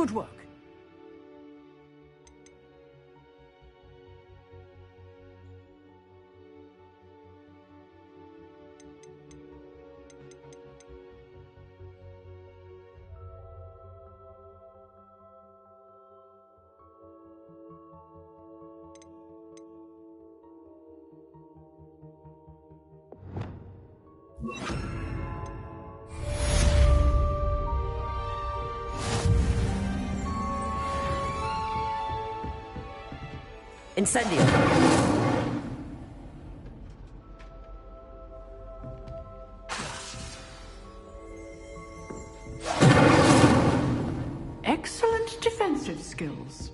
Good work. Incendio. Excellent defensive skills.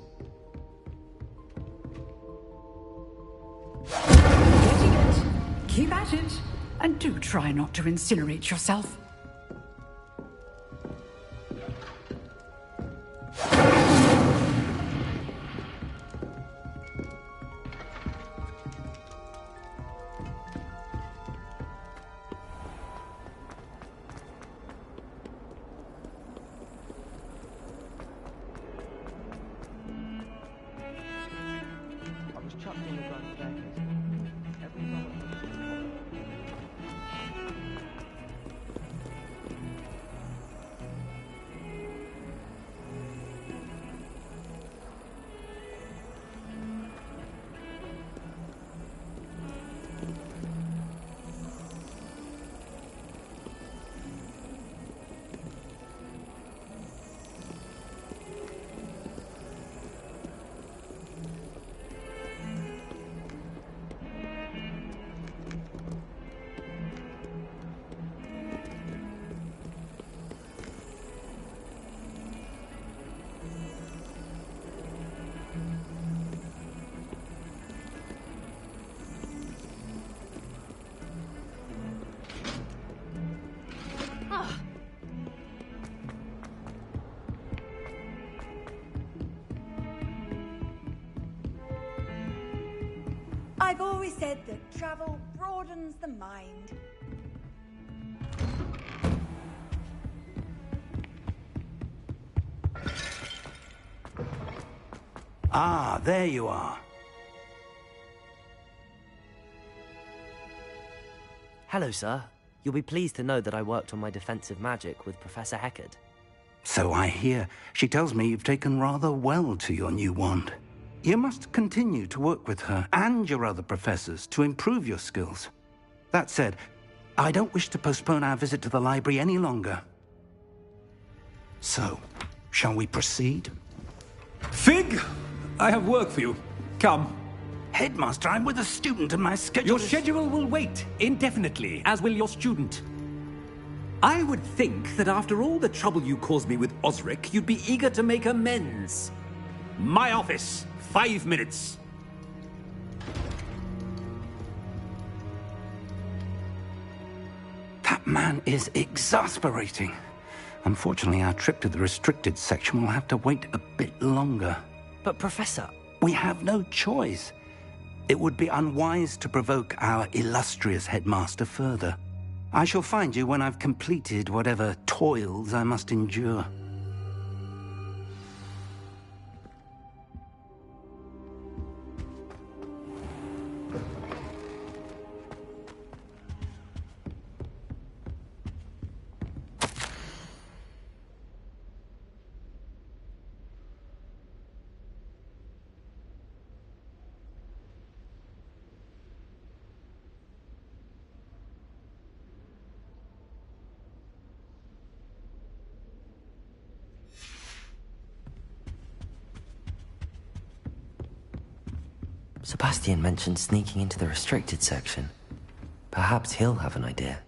Getting it. Keep at it. And do try not to incinerate yourself. I've always said that travel broadens the mind. Ah, there you are. Hello, sir. You'll be pleased to know that I worked on my defensive magic with Professor Heckard. So I hear. She tells me you've taken rather well to your new wand. You must continue to work with her and your other professors to improve your skills. That said, I don't wish to postpone our visit to the library any longer. So, shall we proceed? Fig! I have work for you. Come. Headmaster, I'm with a student and my schedule Your schedule will wait indefinitely, as will your student. I would think that after all the trouble you caused me with Osric, you'd be eager to make amends. My office. 5 minutes. That man is exasperating. Unfortunately, our trip to the restricted section will have to wait a bit longer. But, Professor... We have no choice. It would be unwise to provoke our illustrious headmaster further. I shall find you when I've completed whatever toils I must endure. Sebastian mentioned sneaking into the restricted section. Perhaps he'll have an idea.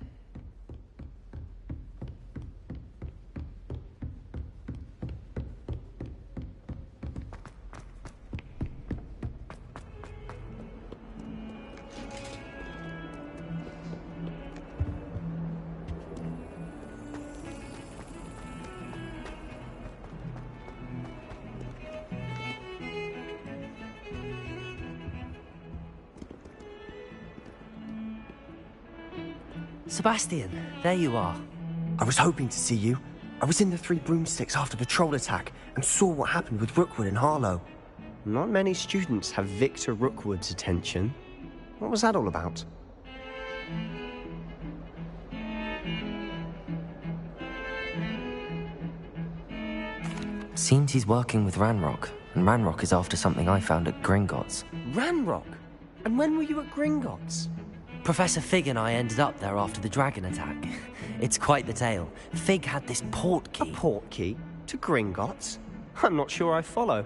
Sebastian, there you are. I was hoping to see you. I was in the Three Broomsticks after the troll attack and saw what happened with Rookwood and Harlow. Not many students have Victor Rookwood's attention. What was that all about? Seems he's working with Ranrock, and Ranrock is after something I found at Gringotts. Ranrock? And when were you at Gringotts? Professor Fig and I ended up there after the dragon attack. It's quite the tale. Fig had this port key. A port key? To Gringotts? I'm not sure I follow.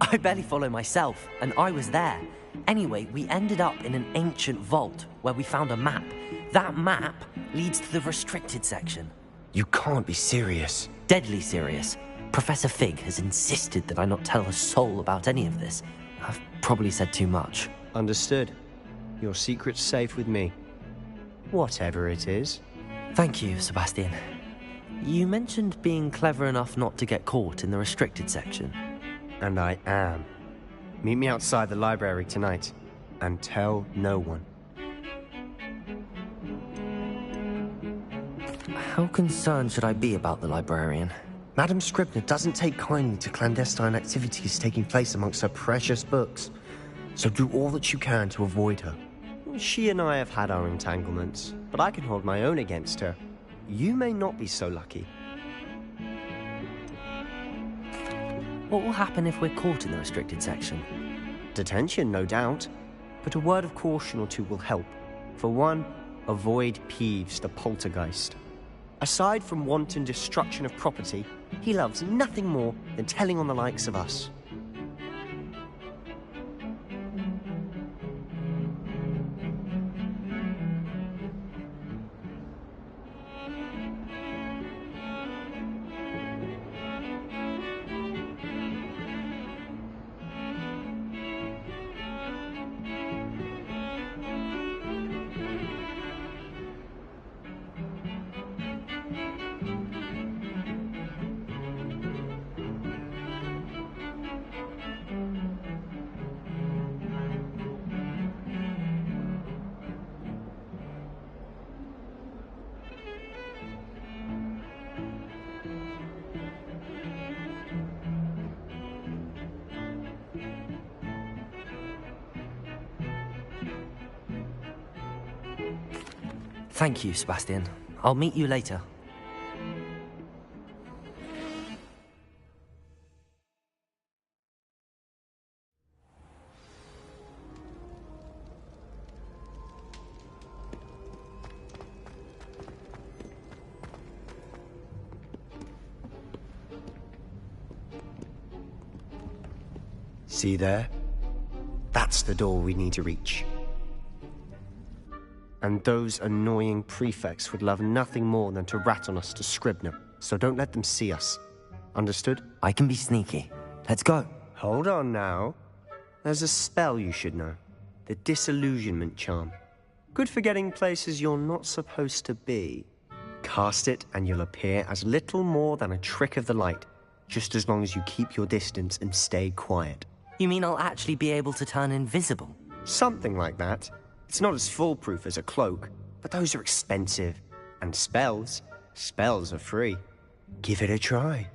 I barely follow myself, and I was there. Anyway, we ended up in an ancient vault where we found a map. That map leads to the restricted section. You can't be serious. Deadly serious. Professor Fig has insisted that I not tell a soul about any of this. I've probably said too much. Understood. Your secret's safe with me. Whatever it is. Thank you, Sebastian. You mentioned being clever enough not to get caught in the restricted section. And I am. Meet me outside the library tonight, and tell no one. How concerned should I be about the librarian? Madame Scribner doesn't take kindly to clandestine activities taking place amongst her precious books, so do all that you can to avoid her. She and I have had our entanglements, but I can hold my own against her. You may not be so lucky. What will happen if we're caught in the restricted section? Detention, no doubt, but a word of caution or two will help. For one, avoid Peeves, the poltergeist. Aside from wanton destruction of property, he loves nothing more than telling on the likes of us. Thank you, Sebastian. I'll meet you later. See there? That's the door we need to reach. And those annoying prefects would love nothing more than to rat on us to Scribner, so don't let them see us. Understood? I can be sneaky. Let's go. Hold on now. There's a spell you should know. The Disillusionment Charm. Good for getting places you're not supposed to be. Cast it and you'll appear as little more than a trick of the light, just as long as you keep your distance and stay quiet. You mean I'll actually be able to turn invisible? Something like that. It's not as foolproof as a cloak, but those are expensive. And spells are free. Give it a try.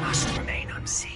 must remain unseen.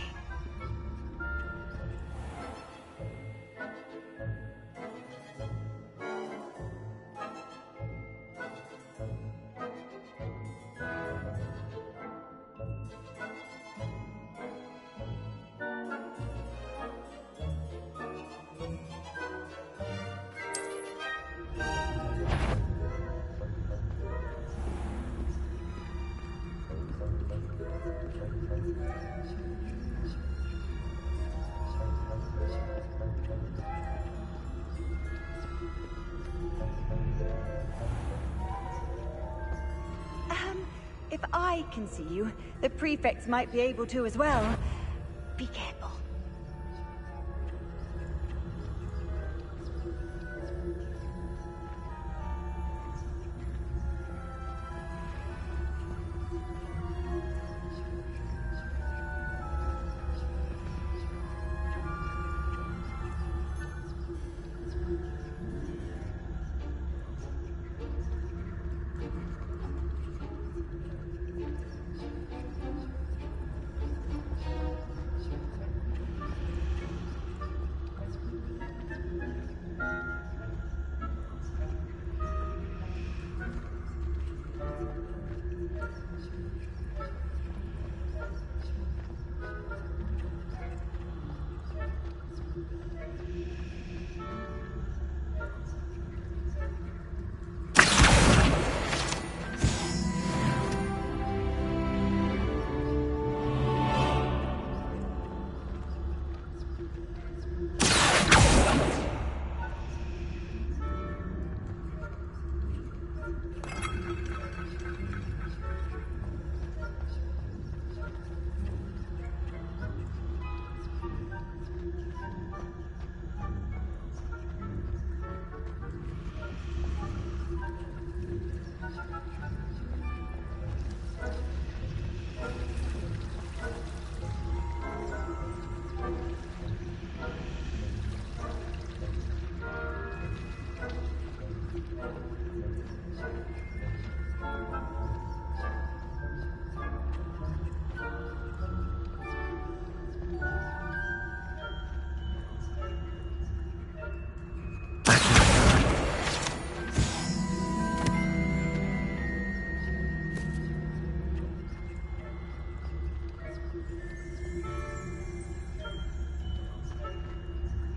If I can see you, the prefects might be able to as well. Be careful.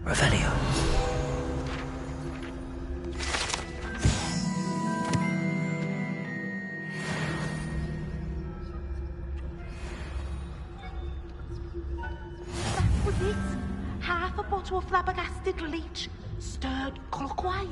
Revelio. That was it. Half a bottle of flabbergasted leech, stirred clockwise.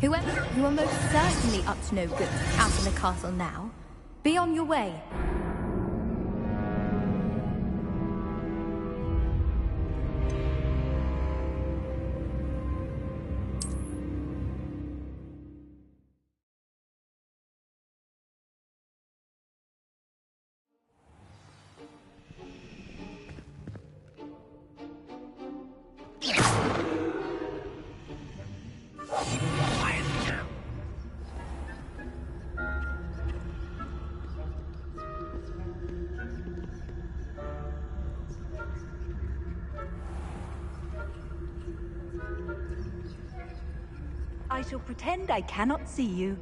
Whoever, you are most certainly up to no good out in the castle now. Be on your way. I shall pretend I cannot see you.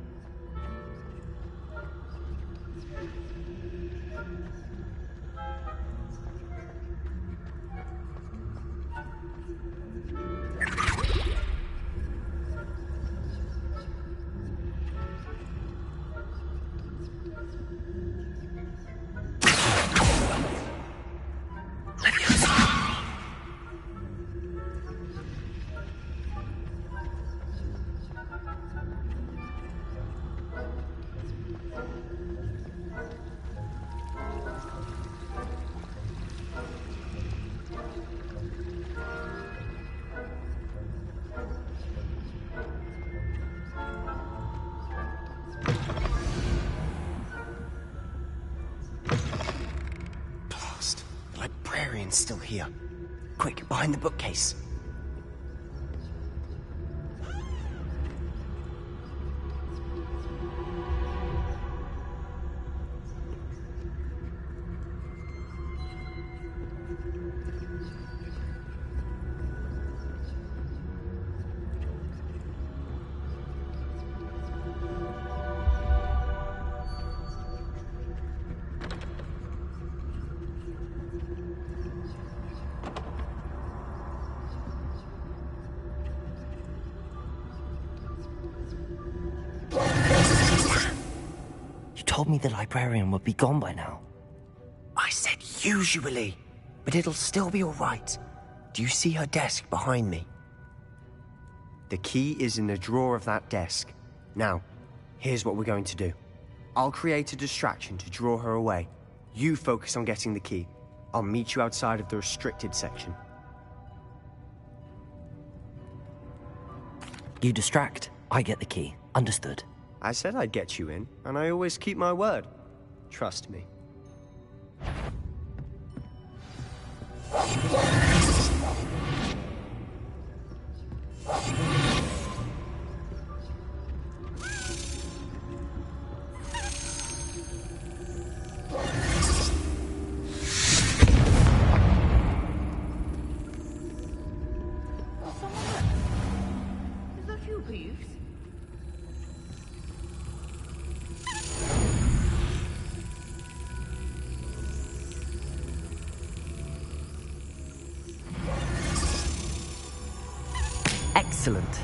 Still here. Quick, behind the bookcase. Told me the librarian would be gone by now. I said usually, but it'll still be all right. Do you see her desk behind me? The key is in the drawer of that desk. Now, here's what we're going to do. I'll create a distraction to draw her away. You focus on getting the key. I'll meet you outside of the restricted section. You distract, I get the key. Understood. I said I'd get you in, and I always keep my word. Trust me. Is that you, Peeves? Excellent.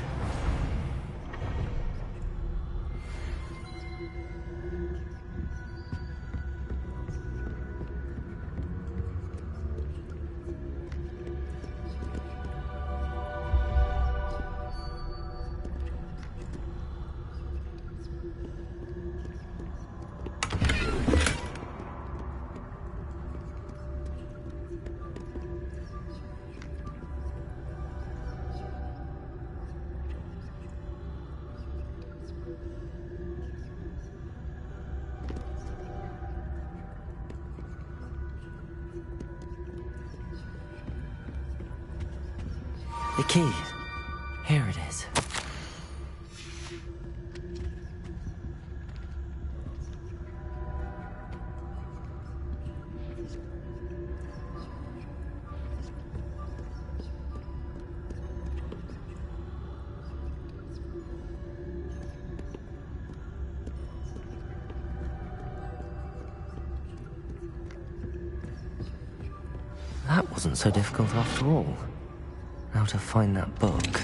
The key. Here it is. That wasn't so difficult after all. How to find that book.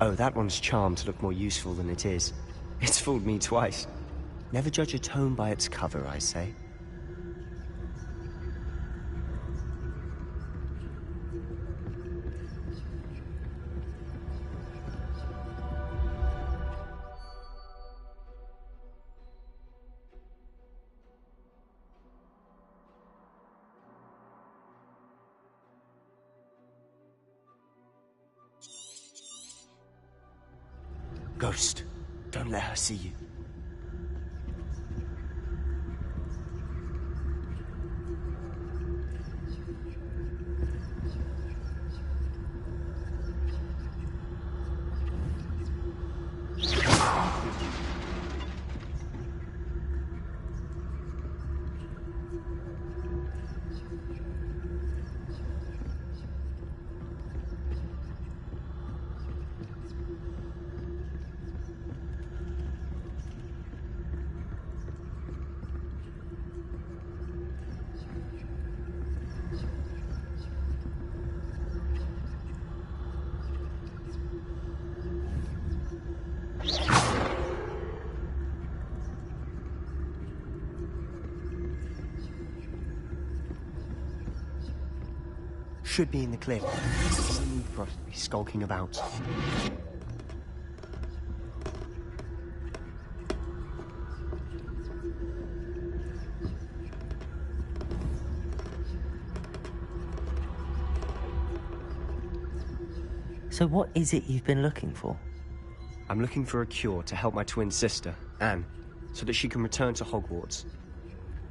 Oh, that one's charmed to look more useful than it is. It's fooled me twice. Never judge a tome by its cover, I say. Ghost, don't let her see you. Should be in the cliff. No need for us to be skulking about. So what is it you've been looking for? I'm looking for a cure to help my twin sister, Anne, so that she can return to Hogwarts.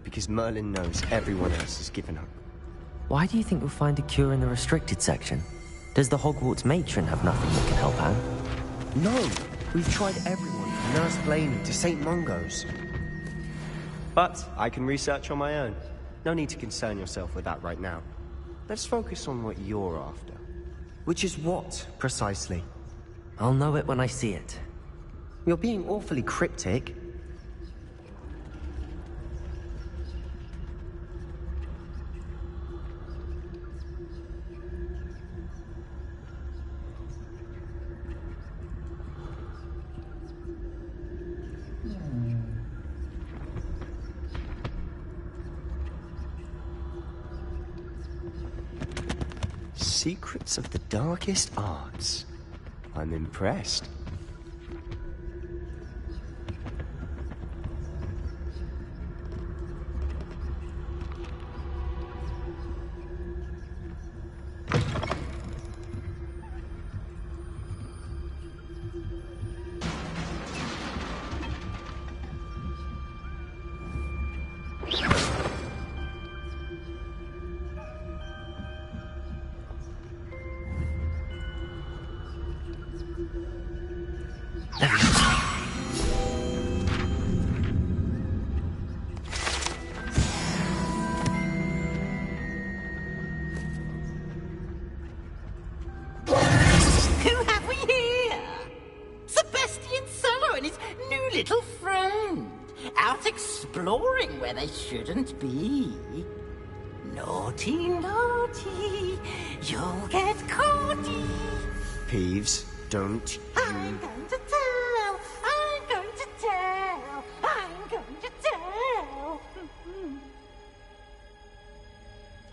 Because Merlin knows everyone else has given up. Why do you think we'll find a cure in the restricted section? Does the Hogwarts matron have nothing that can help Anne? No! We've tried everyone, from Nurse Blaney to St. Mungo's. But I can research on my own. No need to concern yourself with that right now. Let's focus on what you're after. Which is what, precisely? I'll know it when I see it. You're being awfully cryptic. Secrets of the darkest arts. I'm impressed. Exploring where they shouldn't be. Naughty, naughty, you'll get caughty. Peeves, don't you... I'm going to tell, I'm going to tell, I'm going to tell.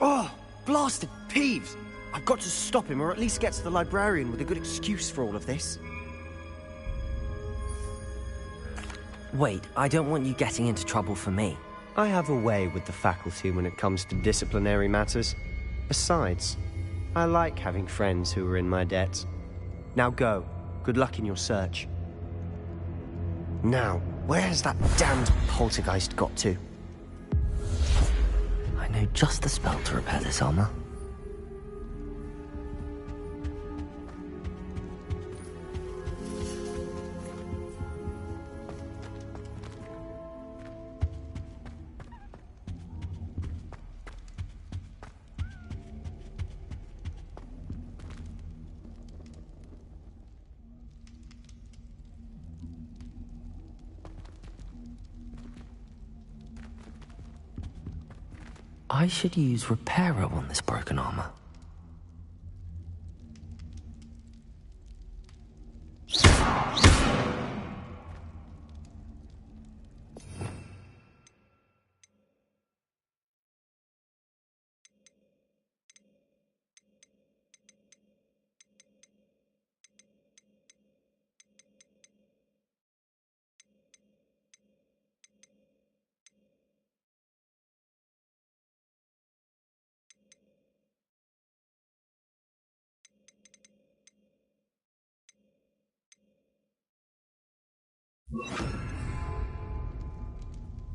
Oh, blasted Peeves! I've got to stop him, or at least get to the librarian with a good excuse for all of this. Wait, I don't want you getting into trouble for me. I have a way with the faculty when it comes to disciplinary matters. Besides, I like having friends who are in my debt. Now go. Good luck in your search. Now, where has that damned poltergeist got to? I know just the spell to repair this armor. I should use Reparo on this broken armor.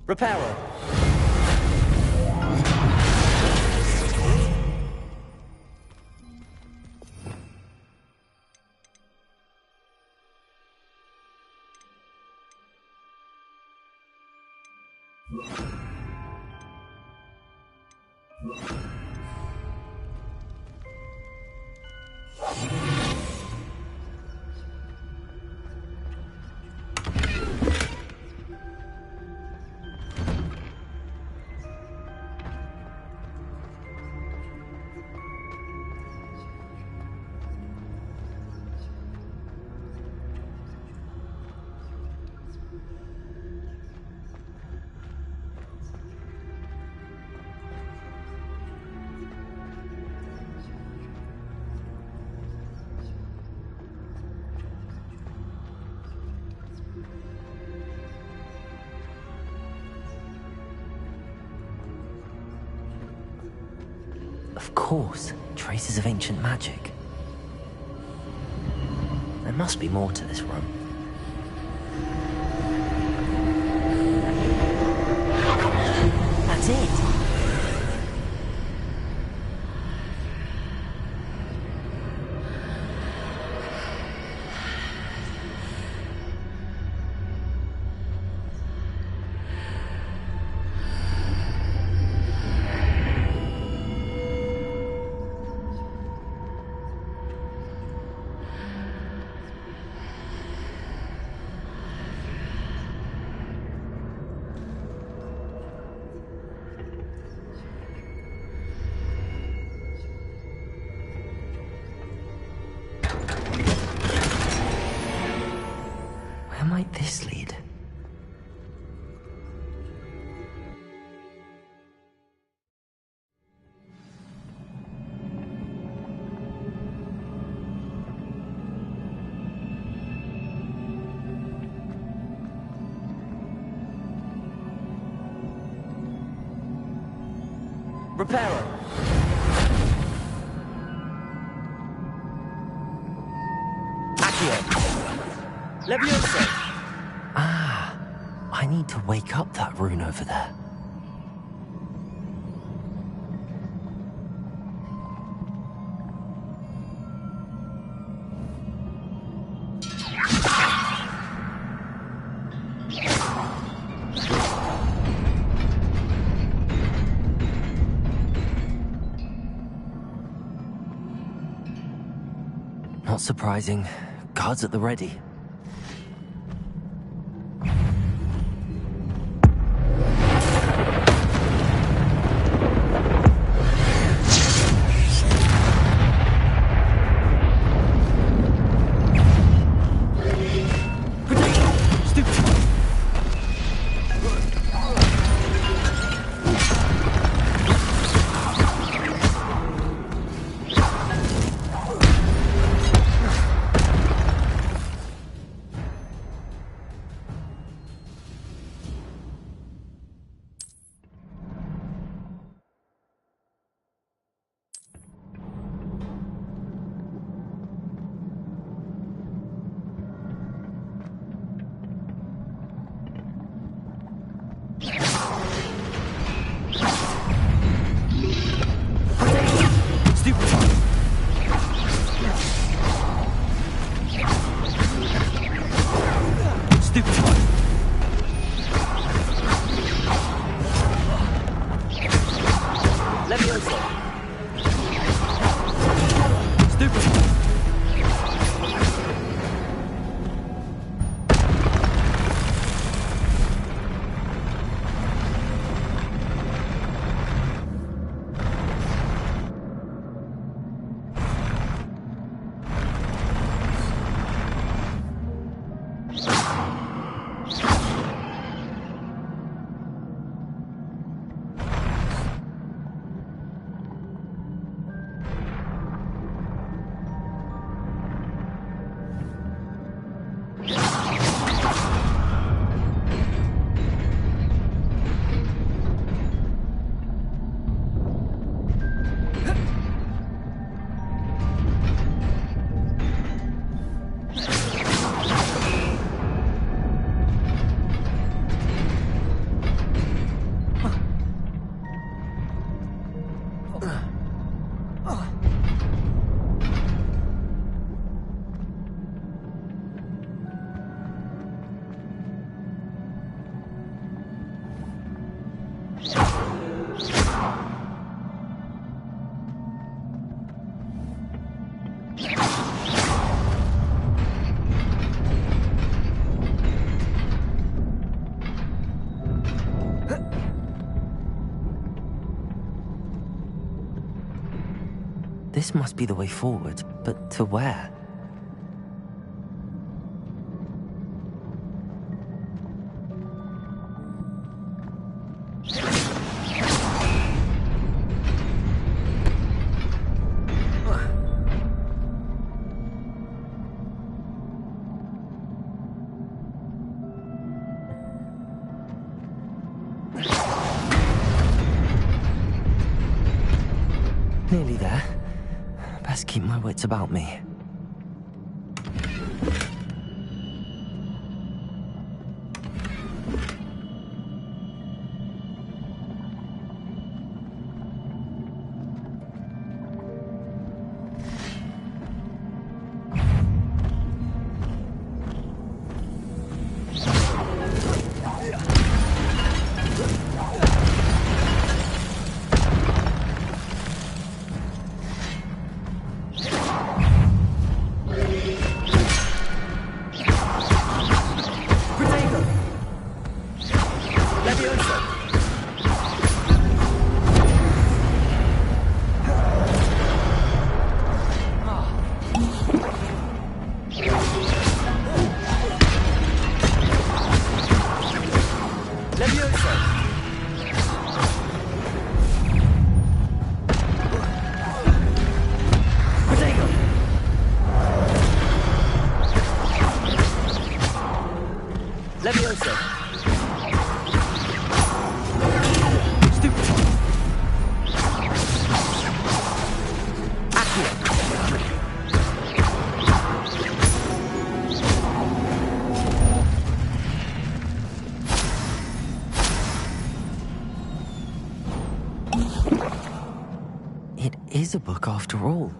Reparo. Of course, traces of ancient magic. There must be more to this room. That's it! Where might this lead? Reparo. Levioso! Ah, I need to wake up that rune over there. Not surprising. Guards at the ready. This must be the way forward, but to where? Nearly there. Best keep my wits about me. It is a book after all.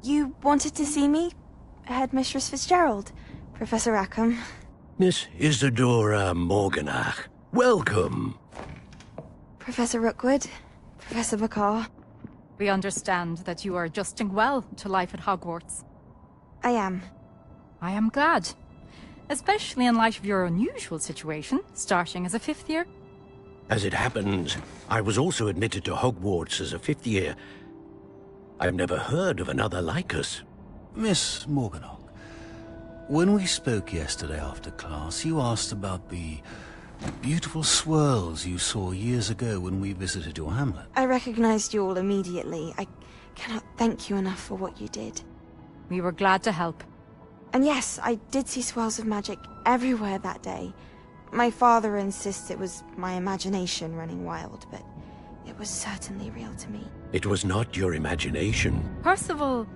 You wanted to see me? Headmistress Fitzgerald? Professor Rackham? Miss Isadora Morganach, welcome. Professor Rookwood, Professor Bakar. We understand that you are adjusting well to life at Hogwarts. I am. I am glad. Especially in light of your unusual situation, starting as a 5th year. As it happens, I was also admitted to Hogwarts as a 5th year. I've never heard of another like us. Miss Morganach, when we spoke yesterday after class, you asked about the beautiful swirls you saw years ago when we visited your hamlet. I recognized you all immediately. I cannot thank you enough for what you did. We were glad to help. And yes, I did see swirls of magic everywhere that day. My father insists it was my imagination running wild, but it was certainly real to me. It was not your imagination. Percival,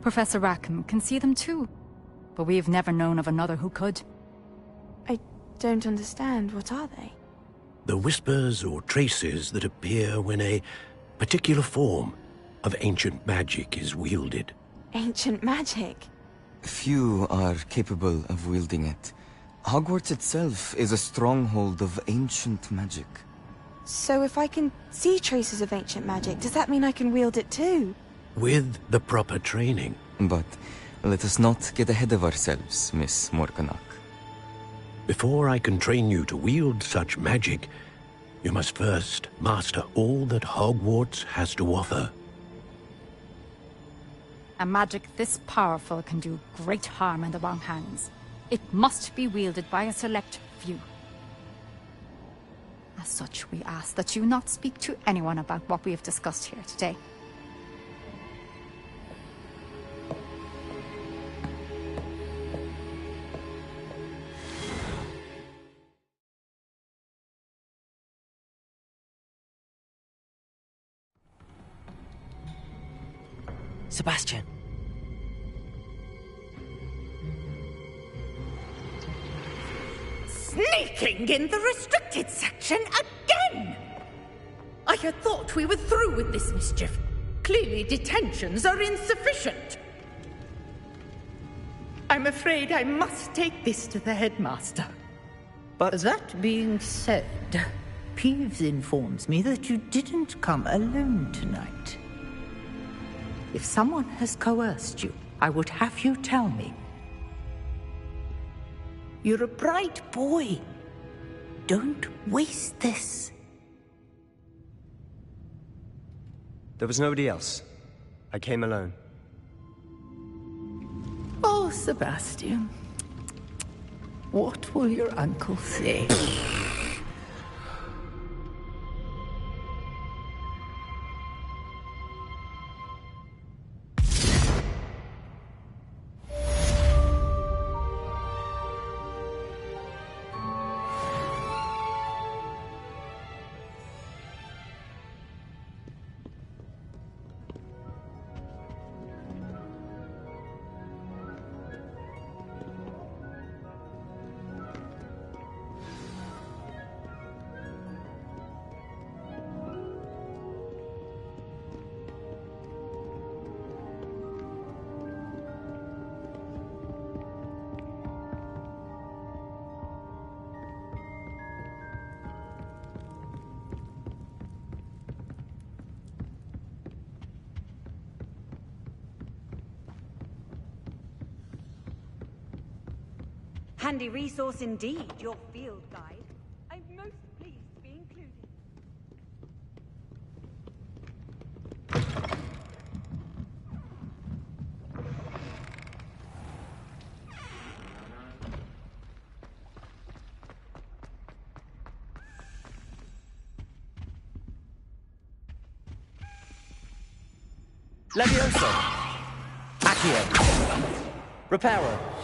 Professor Rackham can see them too. But we've never known of another who could. I don't understand. What are they? The whispers or traces that appear when a particular form of ancient magic is wielded. Ancient magic? Few are capable of wielding it. Hogwarts itself is a stronghold of ancient magic. So if I can see traces of ancient magic, does that mean I can wield it too? With the proper training. But let us not get ahead of ourselves, Miss Morganach. Before I can train you to wield such magic, you must first master all that Hogwarts has to offer. A magic this powerful can do great harm in the wrong hands. It must be wielded by a select few. As such, we ask that you not speak to anyone about what we have discussed here today. Sebastian. Sneaking in the restricted section again! I had thought we were through with this mischief. Clearly detentions are insufficient. I'm afraid I must take this to the headmaster. But that being said, Peeves informs me that you didn't come alone tonight. If someone has coerced you, I would have you tell me. You're a bright boy. Don't waste this. There was nobody else. I came alone. Oh, Sebastian. What will your uncle say? Handy resource indeed, your field guide. I'm most pleased to be included. Levioso! Accio! Reparo!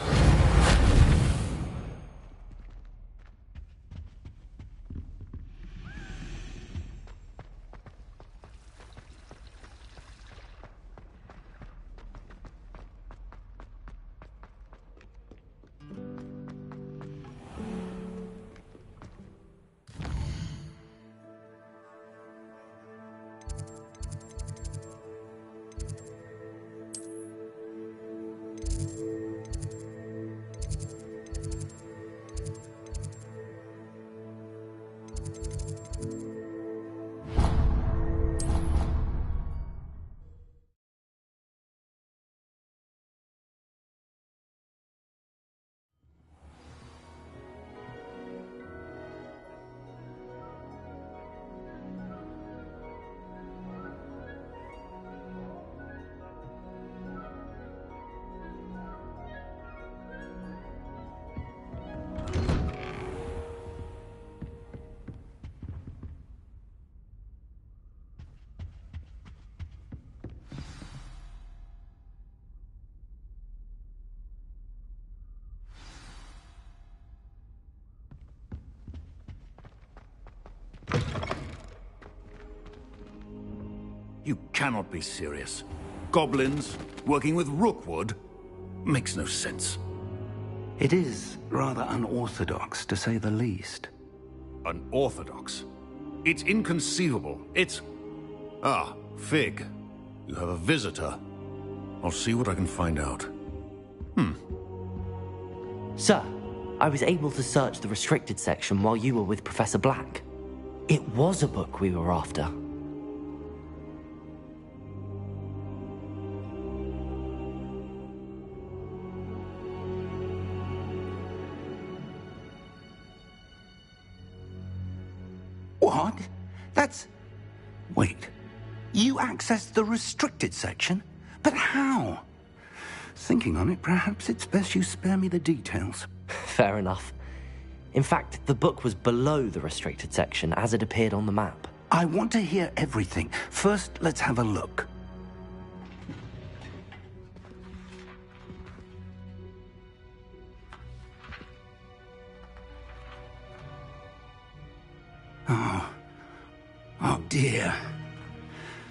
You cannot be serious. Goblins working with Rookwood? Makes no sense. It is rather unorthodox, to say the least. Unorthodox? It's inconceivable. It's... Ah, Fig. You have a visitor. I'll see what I can find out. Sir, I was able to search the restricted section while you were with Professor Black. It was a book we were after. What? That's... Wait. You accessed the restricted section? But how? Thinking on it, perhaps it's best you spare me the details. Fair enough. In fact, the book was below the restricted section as it appeared on the map. I want to hear everything. First, let's have a look. Oh dear.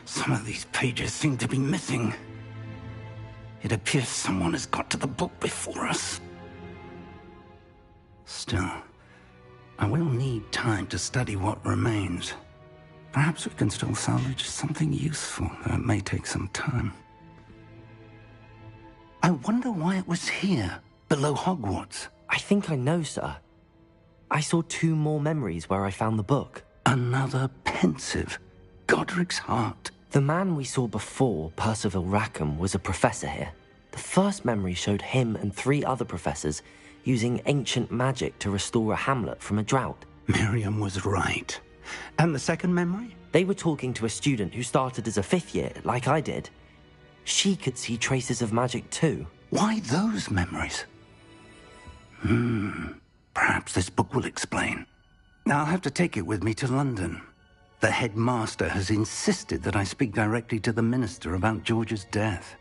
Some of these pages seem to be missing. It appears someone has got to the book before us. Still, I will need time to study what remains. Perhaps we can still salvage something useful, though it may take some time. I wonder why it was here, below Hogwarts. I think I know, sir. I saw 2 more memories where I found the book. Another pensive. Godric's heart. The man we saw before, Percival Rackham, was a professor here. The first memory showed him and 3 other professors using ancient magic to restore a hamlet from a drought. Miriam was right. And the second memory? They were talking to a student who started as a 5th year, like I did. She could see traces of magic too. Why those memories? Perhaps this book will explain. I'll have to take it with me to London. The headmaster has insisted that I speak directly to the minister about George's death.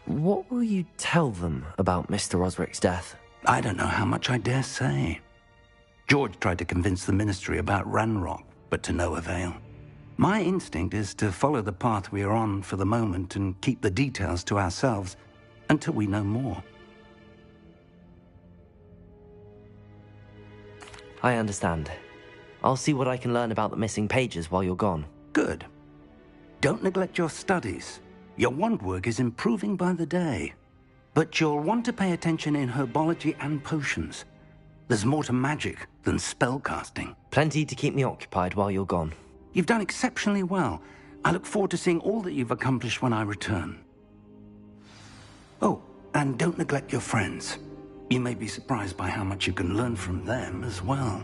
What will you tell them about Mr. Osric's death? I don't know how much I dare say. George tried to convince the ministry about Ranrock, but to no avail. My instinct is to follow the path we are on for the moment and keep the details to ourselves until we know more. I understand. I'll see what I can learn about the missing pages while you're gone. Good. Don't neglect your studies. Your wand work is improving by the day. But you'll want to pay attention in herbology and potions. There's more to magic than spellcasting. Plenty to keep me occupied while you're gone. You've done exceptionally well. I look forward to seeing all that you've accomplished when I return. Oh, and don't neglect your friends. You may be surprised by how much you can learn from them as well.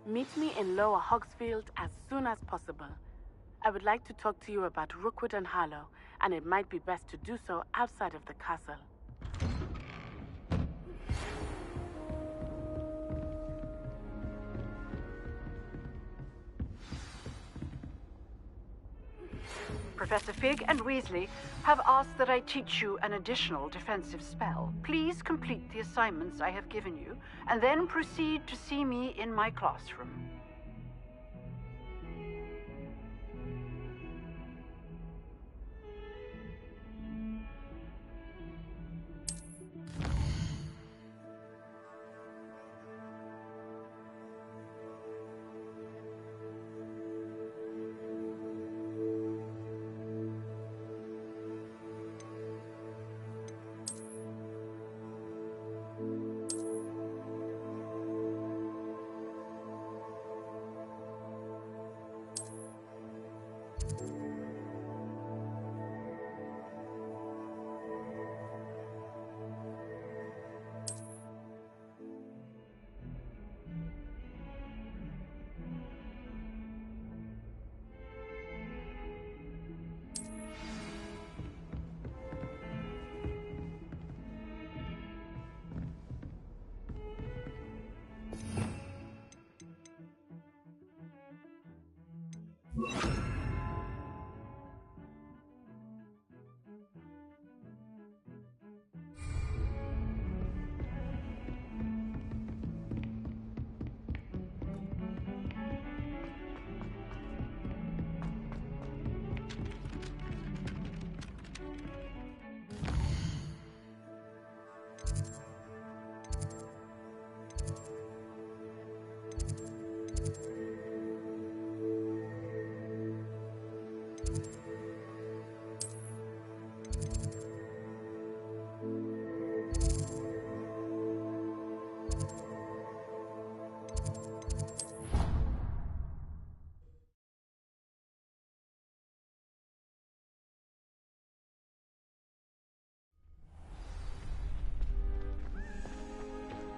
Meet me in Lower Hogsfield as soon as possible. I would like to talk to you about Rookwood and Harlow, and it might be best to do so outside of the castle. Professor Fig and Weasley have asked that I teach you an additional defensive spell. Please complete the assignments I have given you, and then proceed to see me in my classroom.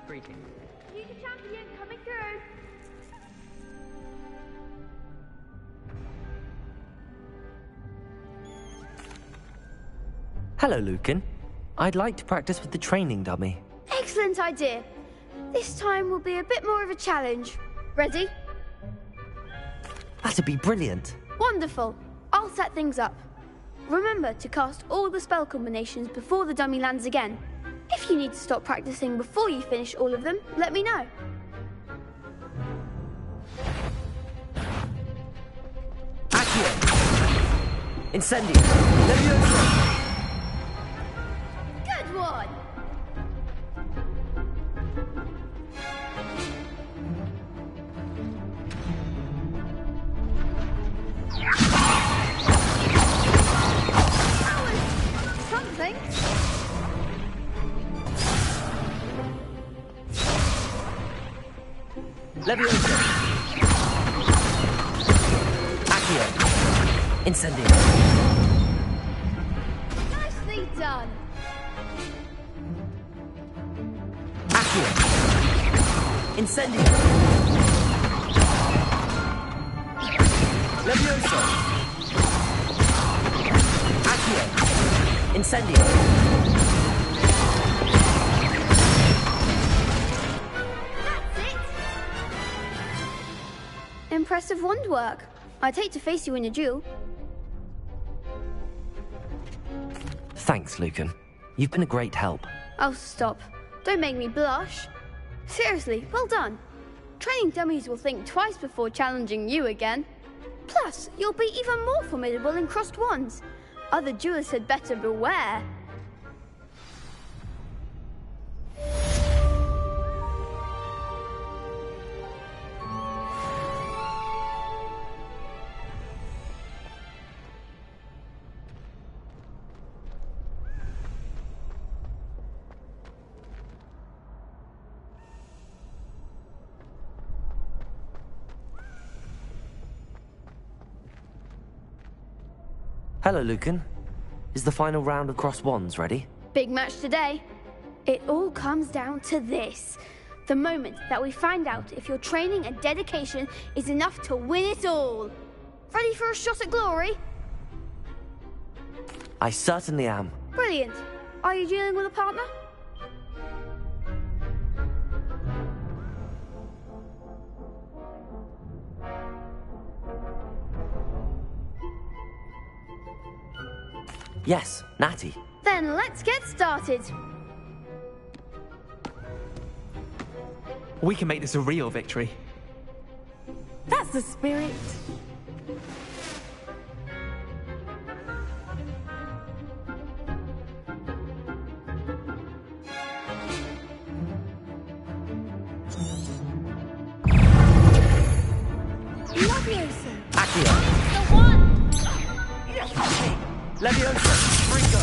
Greetings. Future champion coming through. Hello, Lucan. I'd like to practice with the training dummy. Excellent idea. This time will be a bit more of a challenge. Ready? That'd be brilliant. Wonderful. I'll set things up. Remember to cast all the spell combinations before the dummy lands again. If you need to stop practicing before you finish all of them, let me know. Accio! Incendio! Levioso! Good one! Something. Levioso! Accio! Incendio! Nicely done. Accio! Incendio! Levioso! Accio! Incendio! Impressive wand work. I'd hate to face you in a duel. Thanks, Lucan. You've been a great help. Oh, stop. Don't make me blush. Seriously, well done. Training dummies will think twice before challenging you again. Plus, you'll be even more formidable in crossed wands. Other duelists had better beware. Hello, Lucan. Is the final round of crossed wands ready? Big match today. It all comes down to this. The moment that we find out if your training and dedication is enough to win it all. Ready for a shot at glory? I certainly am. Brilliant. Are you dealing with a partner? Yes, Natty. Then let's get started. We can make this a real victory. That's the spirit. Levioso. Accio! The one! Levioso! Ringo!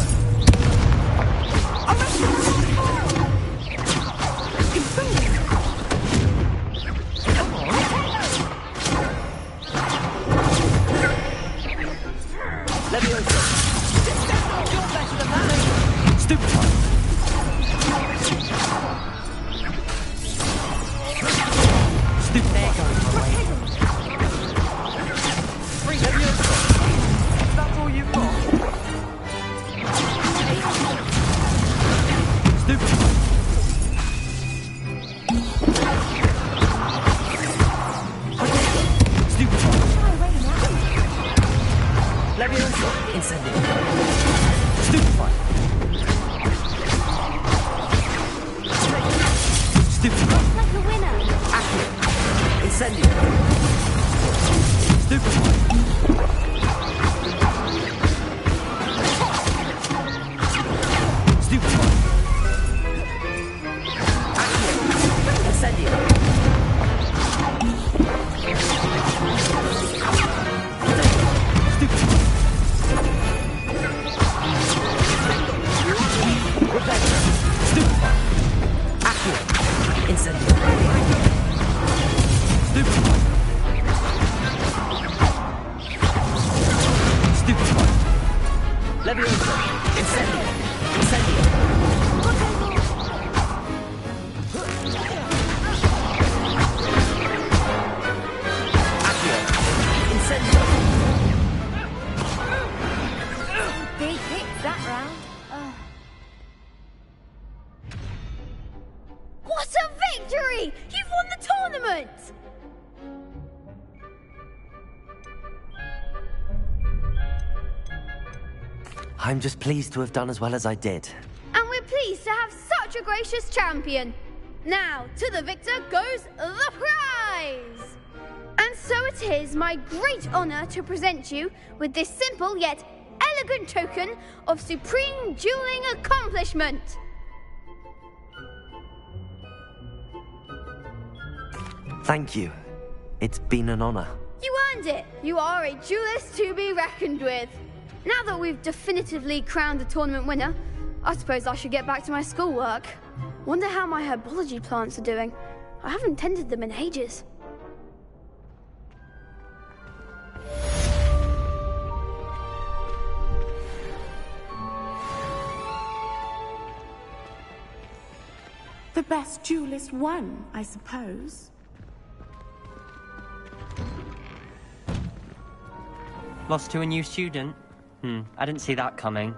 Incendio. Stupefy. Stupefy. Like a winner. Accio. Incendio. Stupefy. Stupefy. Accio. Incendio. Incendio. Stupefy. Stupefy. Leviosa. Incendio. Incendio. Accio. Incendio. Big hits that round. What a victory! You've won the tournament! I'm just pleased to have done as well as I did. And we're pleased to have such a gracious champion. Now, to the victor goes the prize! And so it is my great honor to present you with this simple yet elegant token of supreme dueling accomplishment. Thank you. It's been an honor. You earned it. You are a duelist to be reckoned with. Now that we've definitively crowned the tournament winner, I suppose I should get back to my schoolwork. Wonder how my herbology plants are doing. I haven't tended them in ages. The best duelist won, I suppose. Lost to a new student? I didn't see that coming.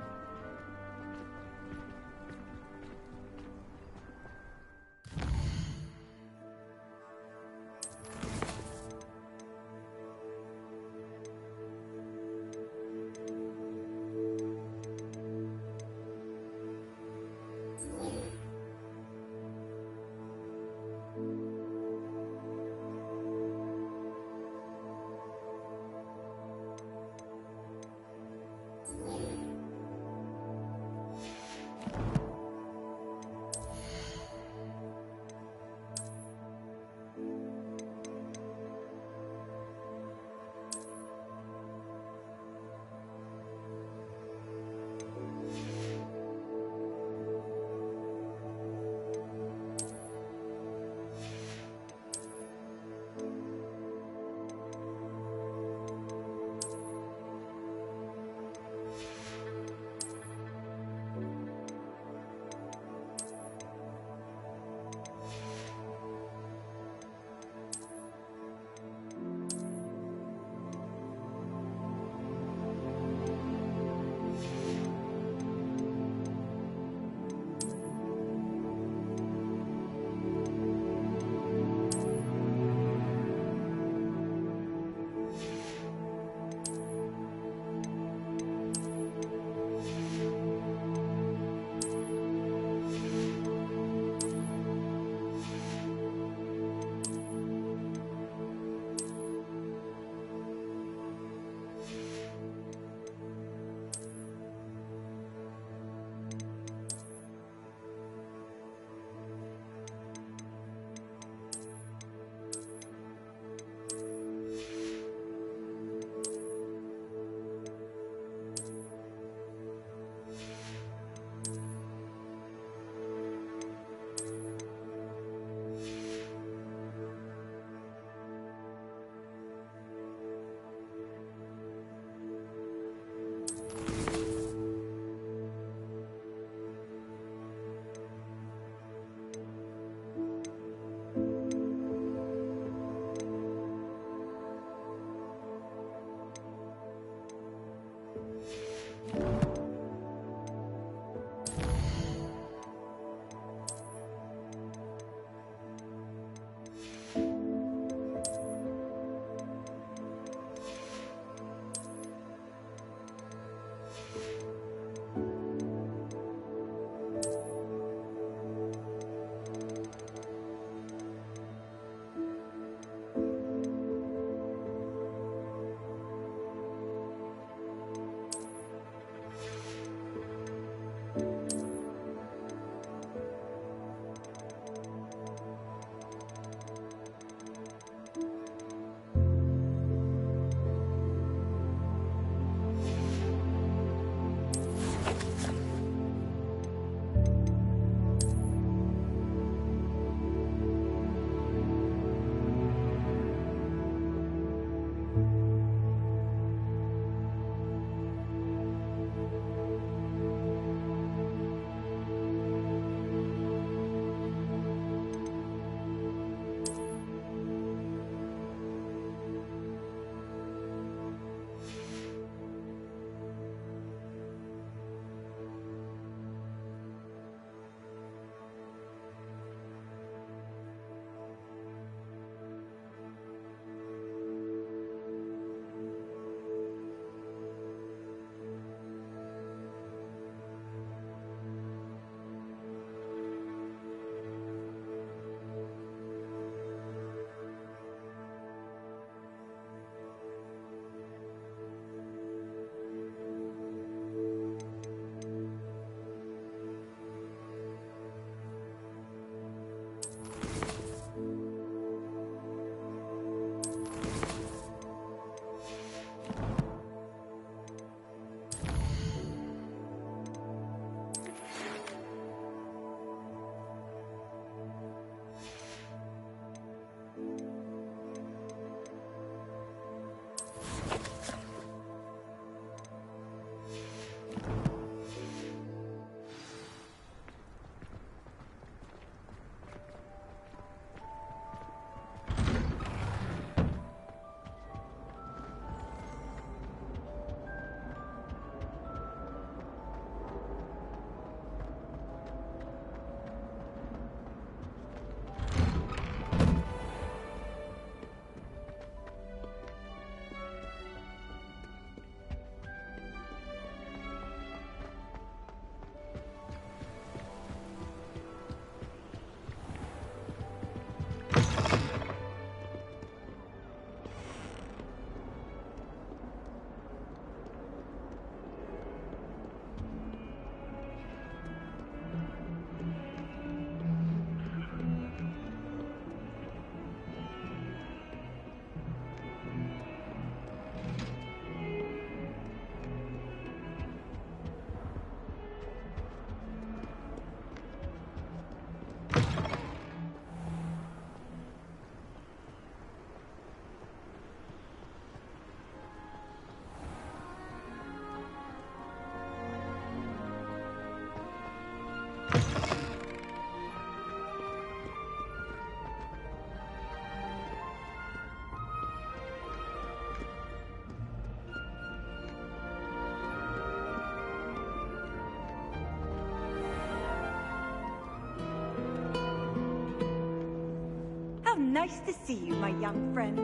Nice to see you, my young friend.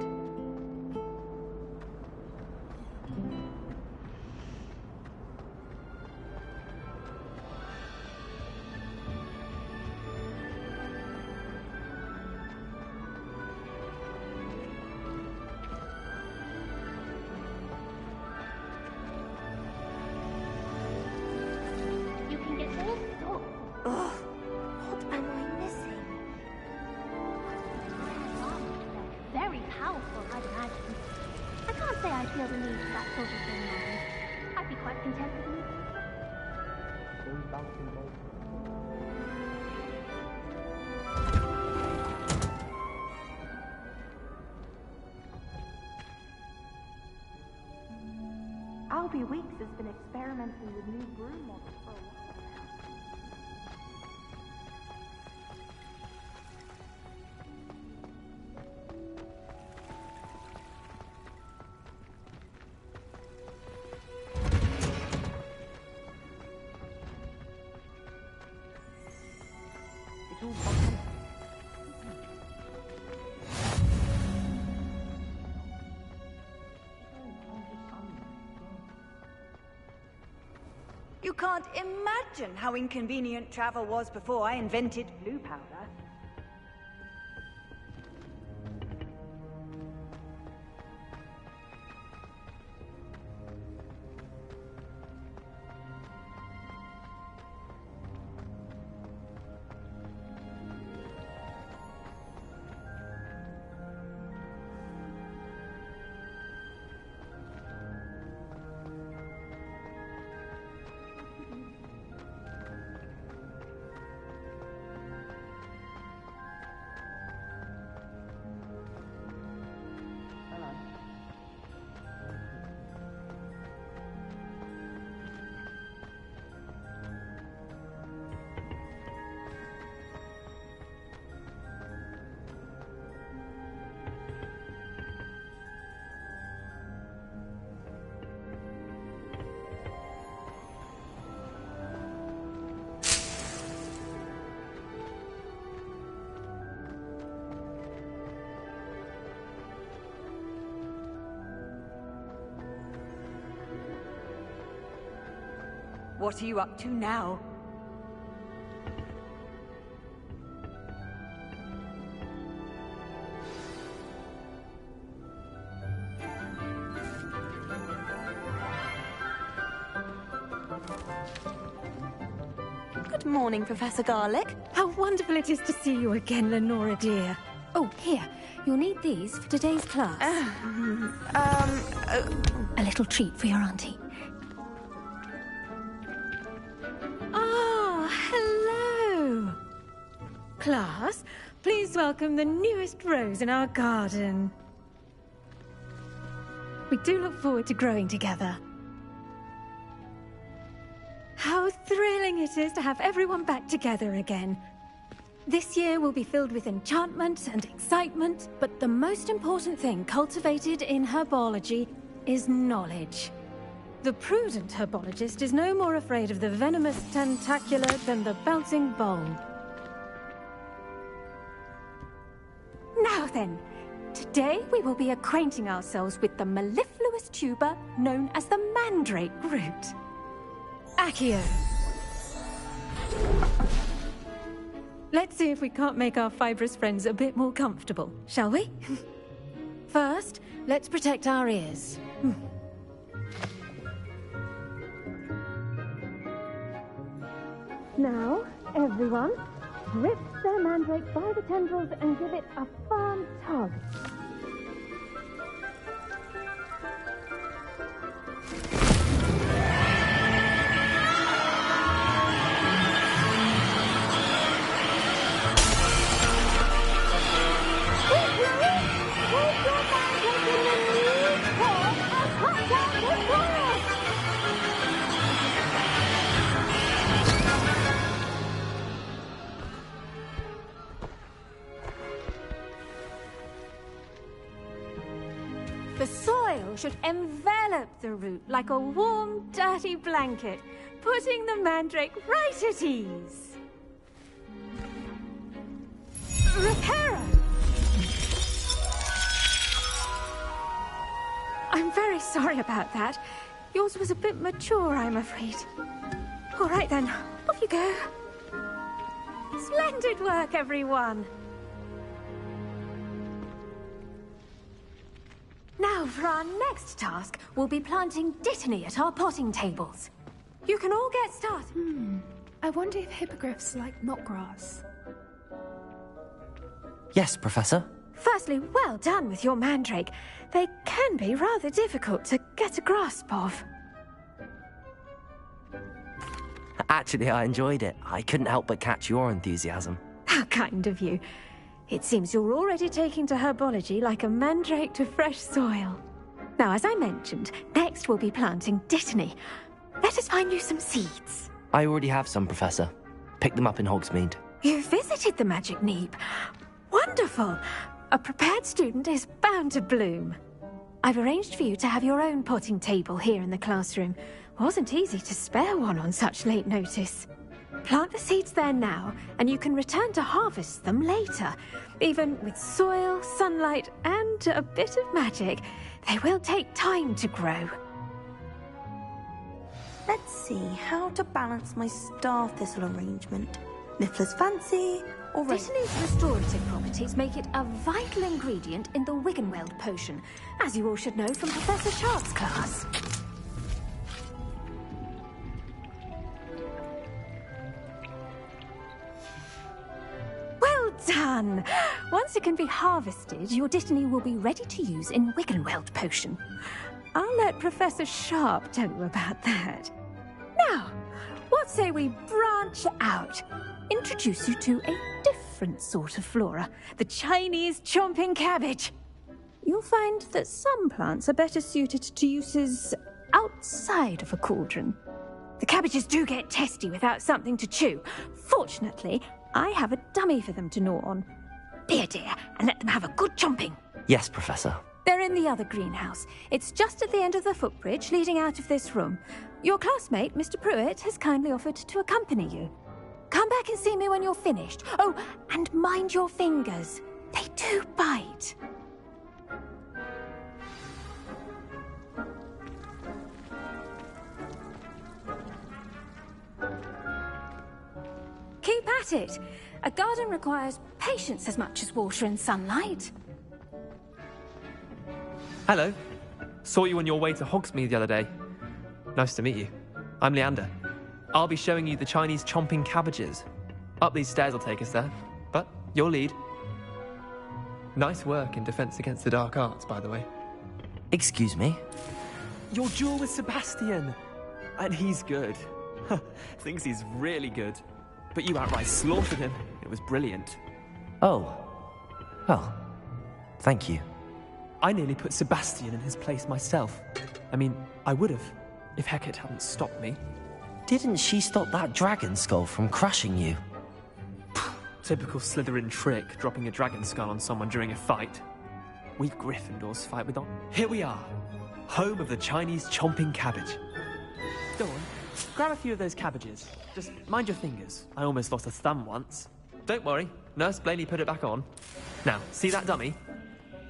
You can get all sorts. Ugh, what am I missing? Very powerful, I'd imagine. I can't say I feel the need for that sort of thing now. I'd be quite content with you. Albie Weeks has been experimenting with new broom models for a while now. You can't imagine how inconvenient travel was before I invented blue powder. What are you up to now? Good morning, Professor Garlick. How wonderful it is to see you again, Lenora dear. Oh, here. You'll need these for today's class. A little treat for your auntie. Ah, hello. Class, please welcome the newest rose in our garden. We do look forward to growing together. How thrilling it is to have everyone back together again. This year will be filled with enchantment and excitement, but the most important thing cultivated in herbology is knowledge. The prudent herbologist is no more afraid of the venomous tentacula than the bouncing bowl. Now then, today we will be acquainting ourselves with the mellifluous tuber known as the mandrake root. Accio. Let's see if we can't make our fibrous friends a bit more comfortable, shall we? First, let's protect our ears. Now, everyone, grip their mandrake by the tendrils and give it a firm tug. The soil should envelop the root like a warm, dirty blanket, putting the mandrake right at ease. Reparo! I'm very sorry about that. Yours was a bit mature, I'm afraid. All right then, off you go. Splendid work, everyone. Now, for our next task, we'll be planting Dittany at our potting tables. You can all get started. I wonder if hippogriffs like knotgrass. Yes, Professor. Firstly, well done with your mandrake. They can be rather difficult to get a grasp of. Actually, I enjoyed it. I couldn't help but catch your enthusiasm. How kind of you. It seems you're already taking to herbology like a mandrake to fresh soil. Now, as I mentioned, next we'll be planting Dittany. Let us find you some seeds. I already have some, Professor. Picked them up in Hogsmeade. You visited the Magic Neep. Wonderful! A prepared student is bound to bloom. I've arranged for you to have your own potting table here in the classroom. Wasn't easy to spare one on such late notice. Plant the seeds there now, and you can return to harvest them later. Even with soil, sunlight, and a bit of magic, they will take time to grow. Let's see how to balance my star thistle arrangement. Niffler's fancy, or Dittany's restorative properties make it a vital ingredient in the Wiggenweld potion, as you all should know from Professor Sharp's class. Well done! Once it can be harvested, your Dittany will be ready to use in Wiggenweld potion. I'll let Professor Sharp tell you about that. Now, what say we branch out? Introduce you to a different sort of flora, the Chinese chomping cabbage. You'll find that some plants are better suited to uses outside of a cauldron. The cabbages do get testy without something to chew. Fortunately, I have a dummy for them to gnaw on. Be a dear and let them have a good chomping. Yes, Professor. They're in the other greenhouse. It's just at the end of the footbridge leading out of this room. Your classmate, Mr. Pruitt, has kindly offered to accompany you. Come back and see me when you're finished. Oh, and mind your fingers. They do bite. Keep at it. A garden requires patience as much as water and sunlight. Hello. Saw you on your way to Hogsmeade the other day. Nice to meet you. I'm Leander. I'll be showing you the Chinese chomping cabbages. Up these stairs will take us there, but you'll lead. Nice work in Defense Against the Dark Arts, by the way. Excuse me? Your duel with Sebastian! And he's good. Thinks he's really good. But you outright slaughtered him. It was brilliant. Oh. Well, thank you. I nearly put Sebastian in his place myself. I mean, I would have, if Hecate hadn't stopped me. Didn't she stop that dragon skull from crushing you? Typical Slytherin trick, dropping a dragon skull on someone during a fight. We Gryffindors fight with on. Here we are, home of the Chinese chomping cabbage. Go on, grab a few of those cabbages. Just mind your fingers. I almost lost a thumb once. Don't worry, Nurse Blaney put it back on. Now, see that dummy?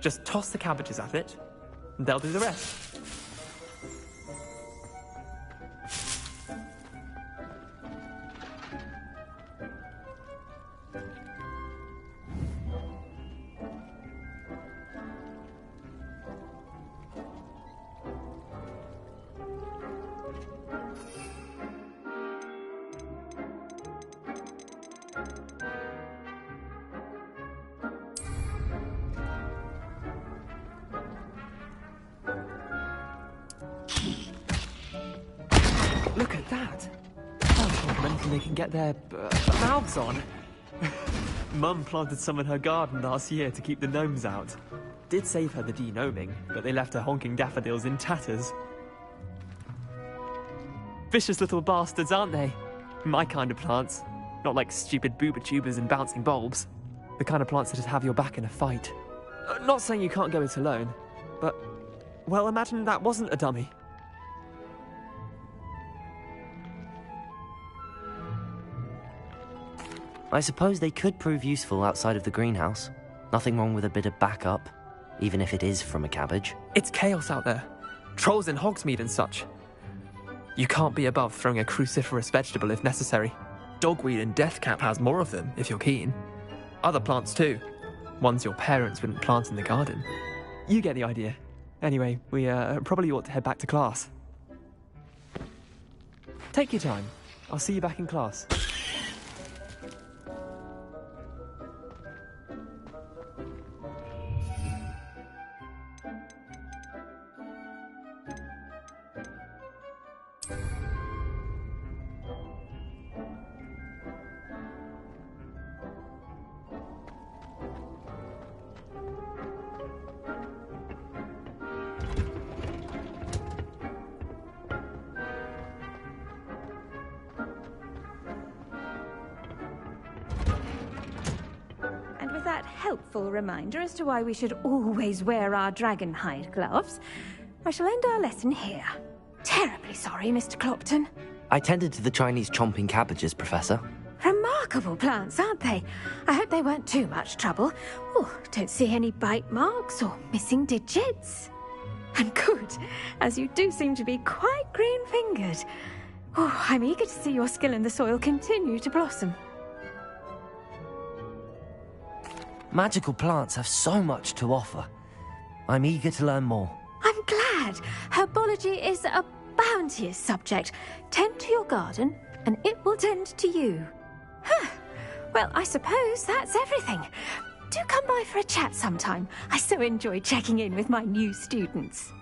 Just toss the cabbages at it, and they'll do the rest. Look at that! How mental they can get their mouths on. Mum planted some in her garden last year to keep the gnomes out. Did save her the de-gnoming, but they left her honking daffodils in tatters. Vicious little bastards, aren't they? My kind of plants. Not like stupid booba-tubers and bouncing bulbs. The kind of plants that just have your back in a fight. Not saying you can't go it alone, but... well, imagine that wasn't a dummy. I suppose they could prove useful outside of the greenhouse. Nothing wrong with a bit of backup, even if it is from a cabbage. It's chaos out there. Trolls in Hogsmeade and such. You can't be above throwing a cruciferous vegetable if necessary. Dogweed and Deathcap has more of them, if you're keen. Other plants too. Ones your parents wouldn't plant in the garden. You get the idea. Anyway, we probably ought to head back to class. Take your time. I'll see you back in class. Helpful reminder as to why we should always wear our dragonhide gloves, I shall end our lesson here. Terribly sorry, Mr. Clopton. I tended to the Chinese chomping cabbages, Professor. Remarkable plants, aren't they? I hope they weren't too much trouble. Oh, don't see any bite marks or missing digits. And good, as you do seem to be quite green-fingered. Oh, I'm eager to see your skill in the soil continue to blossom. Magical plants have so much to offer. I'm eager to learn more. I'm glad. Herbology is a bounteous subject. Tend to your garden, and it will tend to you. Huh. Well, I suppose that's everything. Do come by for a chat sometime. I so enjoy checking in with my new students.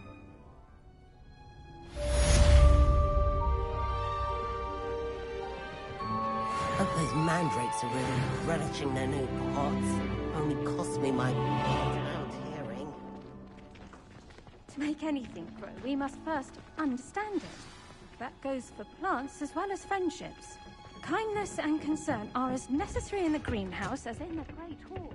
Hope those mandrakes are really relishing their new pots. Only cost me my out hearing. To make anything grow, we must first understand it. That goes for plants as well as friendships. Kindness and concern are as necessary in the greenhouse as in the Great Hall.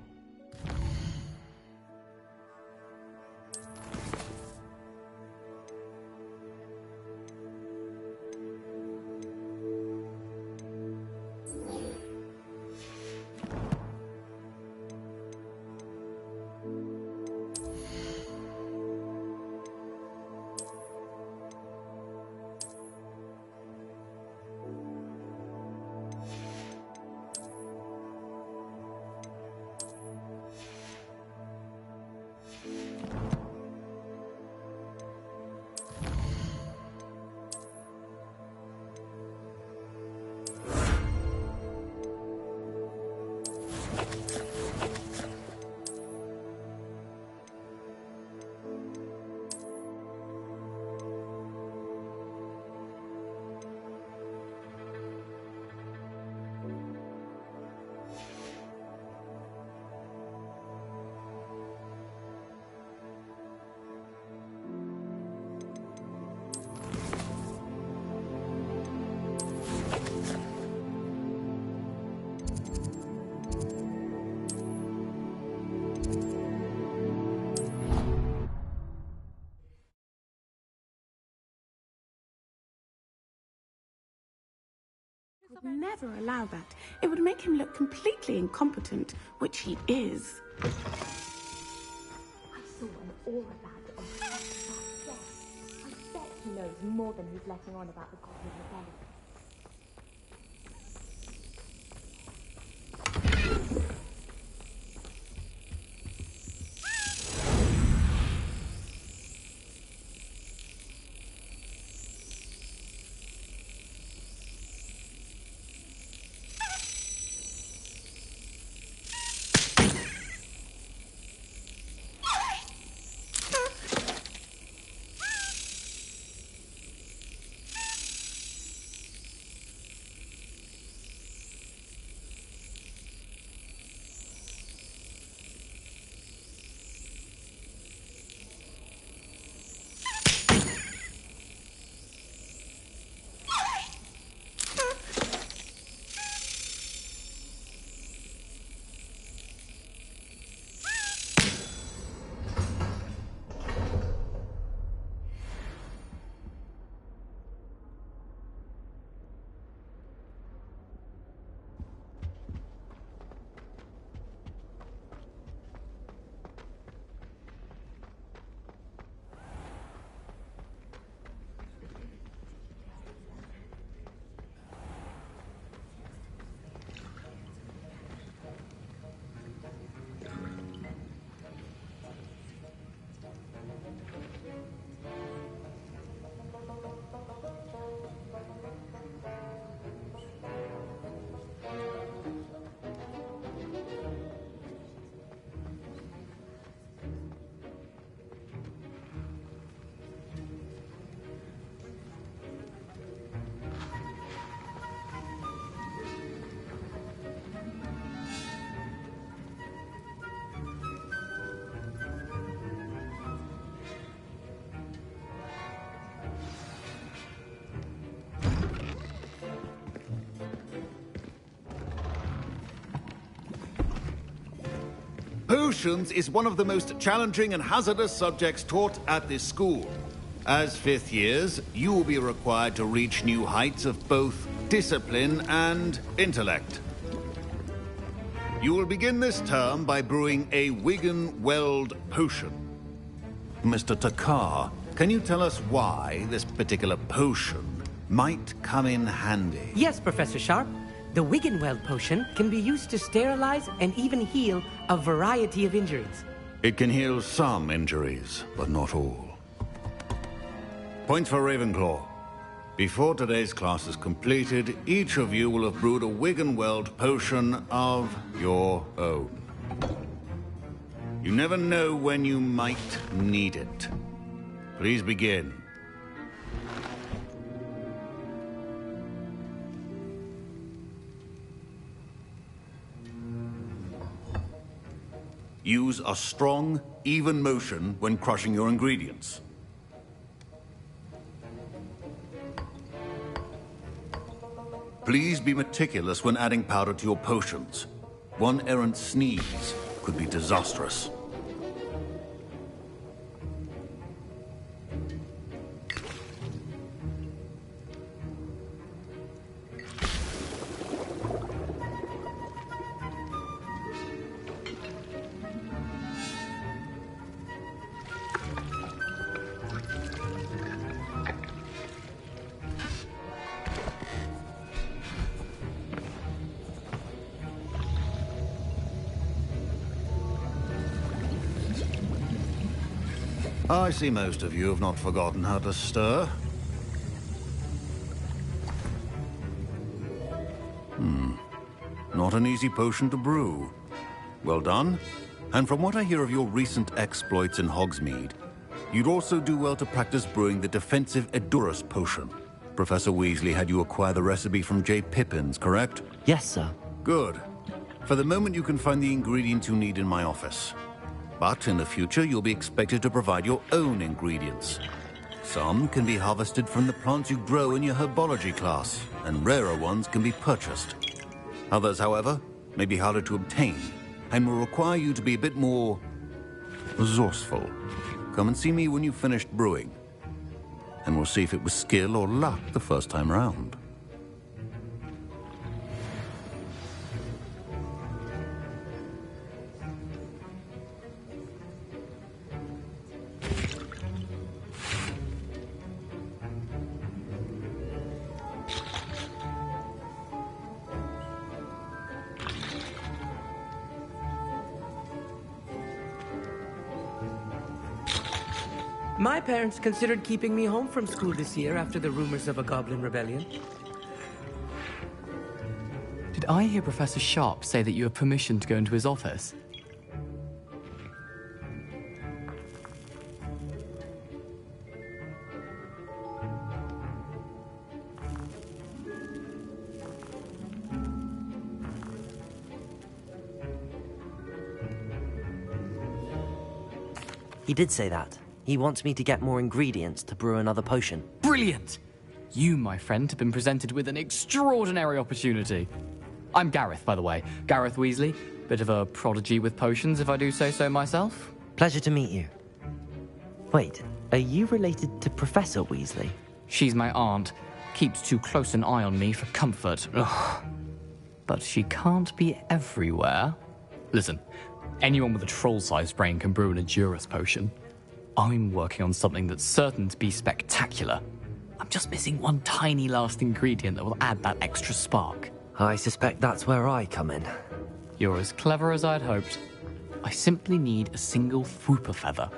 Would never allow that. It would make him look completely incompetent, which he is. I saw an aura badge on the top of that chest. I bet he knows more than he's letting on about the Cosmic Rebellion. Potions is one of the most challenging and hazardous subjects taught at this school. As fifth years, you will be required to reach new heights of both discipline and intellect. You will begin this term by brewing a Wiggenweld potion. Mr. Takar, can you tell us why this particular potion might come in handy? Yes, Professor Sharp. The Wiggenweld potion can be used to sterilize and even heal a variety of injuries. It can heal some injuries, but not all. Points for Ravenclaw. Before today's class is completed, each of you will have brewed a Wiggenweld potion of your own. You never know when you might need it. Please begin. Use a strong, even motion when crushing your ingredients. Please be meticulous when adding powder to your potions. One errant sneeze could be disastrous. I see most of you have not forgotten how to stir. Not an easy potion to brew. Well done. And from what I hear of your recent exploits in Hogsmeade, you'd also do well to practice brewing the defensive Edurus potion. Professor Weasley had you acquire the recipe from J. Pippins, correct? Yes, sir. Good. For the moment, you can find the ingredients you need in my office. But in the future, you'll be expected to provide your own ingredients. Some can be harvested from the plants you grow in your herbology class, and rarer ones can be purchased. Others, however, may be harder to obtain, and will require you to be a bit more resourceful. Come and see me when you've finished brewing, and we'll see if it was skill or luck the first time round. My parents considered keeping me home from school this year after the rumors of a goblin rebellion. Did I hear Professor Sharp say that you have permission to go into his office? He did say that. He wants me to get more ingredients to brew another potion. Brilliant! You, my friend, have been presented with an extraordinary opportunity. I'm Gareth, by the way. Gareth Weasley. Bit of a prodigy with potions, if I do say so myself. Pleasure to meet you. Wait, are you related to Professor Weasley? She's my aunt. Keeps too close an eye on me for comfort. Ugh. But she can't be everywhere. Listen, anyone with a troll-sized brain can brew an Edurus potion. I'm working on something that's certain to be spectacular. I'm just missing one tiny last ingredient that will add that extra spark. I suspect that's where I come in. You're as clever as I'd hoped. I simply need a single Fwooper feather.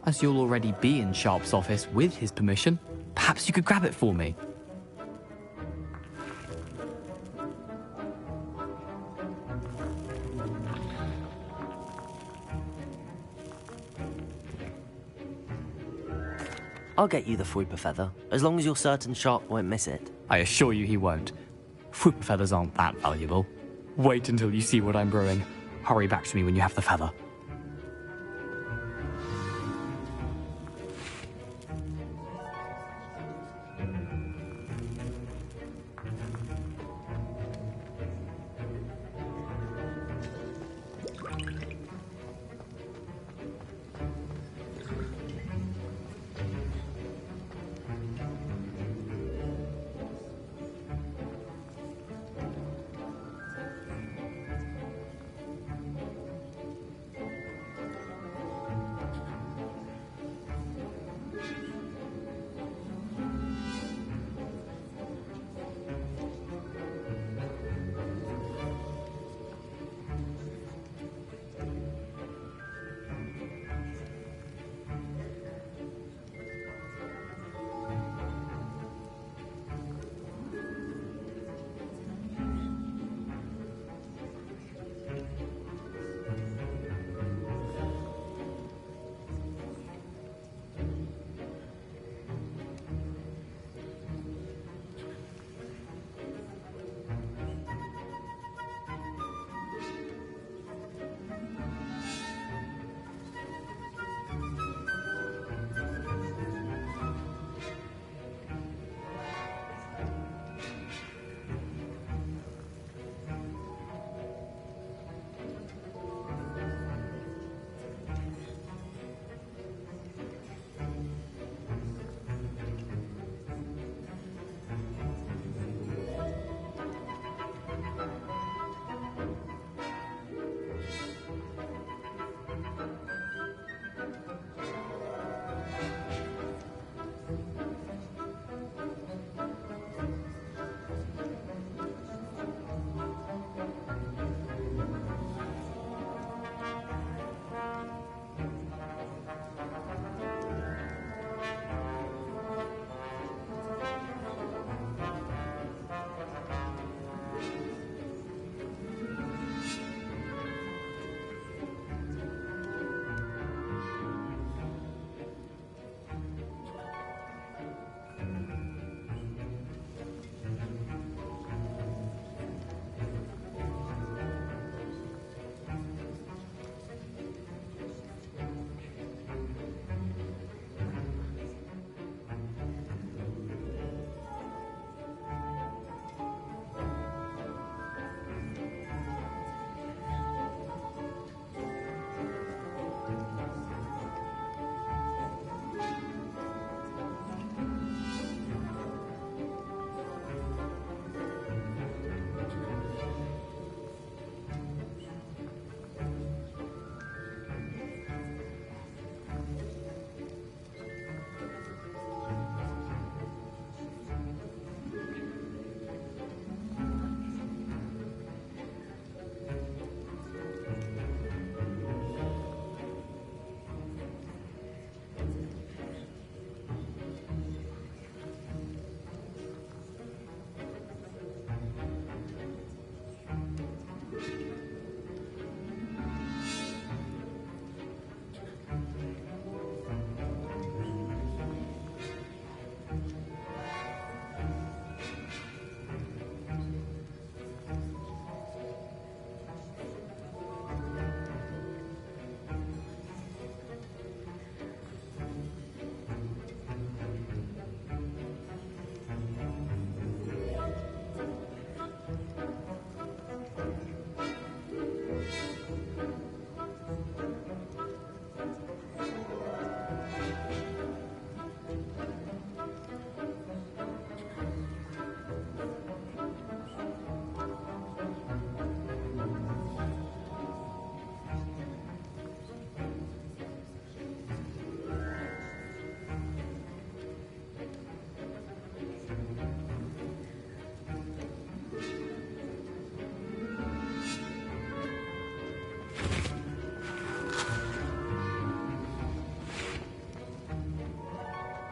As you'll already be in Sharp's office with his permission, perhaps you could grab it for me. I'll get you the Fwooper feather, as long as you're certain Sharp won't miss it. I assure you he won't. Fwooper feathers aren't that valuable. Wait until you see what I'm brewing. Hurry back to me when you have the feather.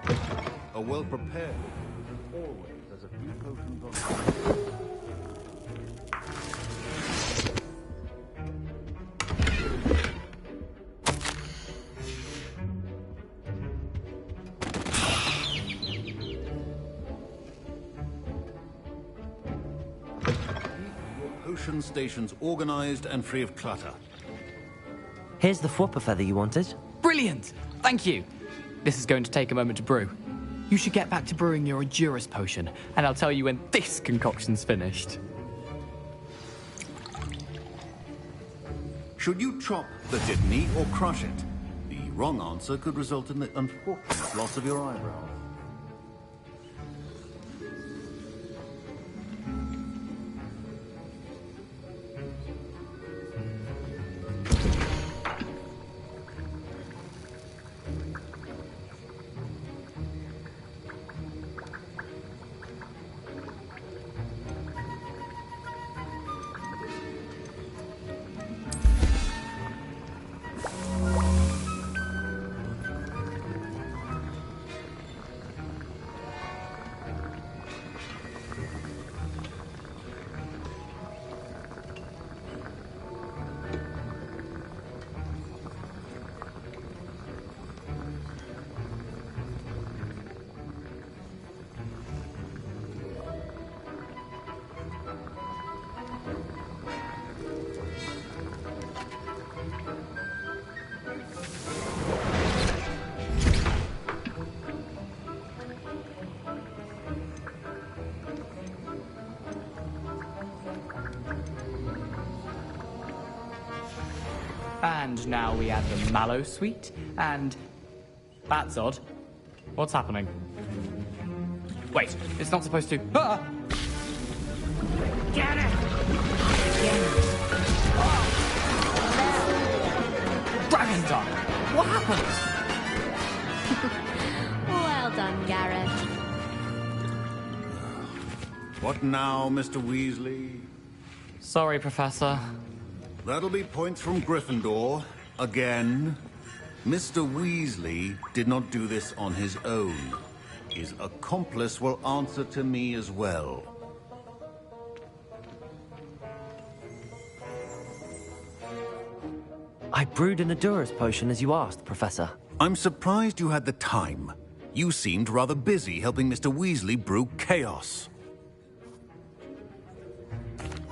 A well-prepared always has a few potions on. Potion stations organized and free of clutter. Here's the Fwopper feather you wanted. Brilliant! Thank you. This is going to take a moment to brew. You should get back to brewing your Endurus potion, and I'll tell you when this concoction's finished. Should you chop the kidney or crush it? The wrong answer could result in the unfortunate loss of your eyebrows. And now we add the mallow sweet, and... That's odd. What's happening? Wait, it's not supposed to... Ah! Get it! Dragon Tongue! What happened? Well done, Gareth. What now, Mr. Weasley? Sorry, Professor. That'll be points from Gryffindor. Again. Mr. Weasley did not do this on his own. His accomplice will answer to me as well. I brewed an Endurus potion as you asked, Professor. I'm surprised you had the time. You seemed rather busy helping Mr. Weasley brew chaos.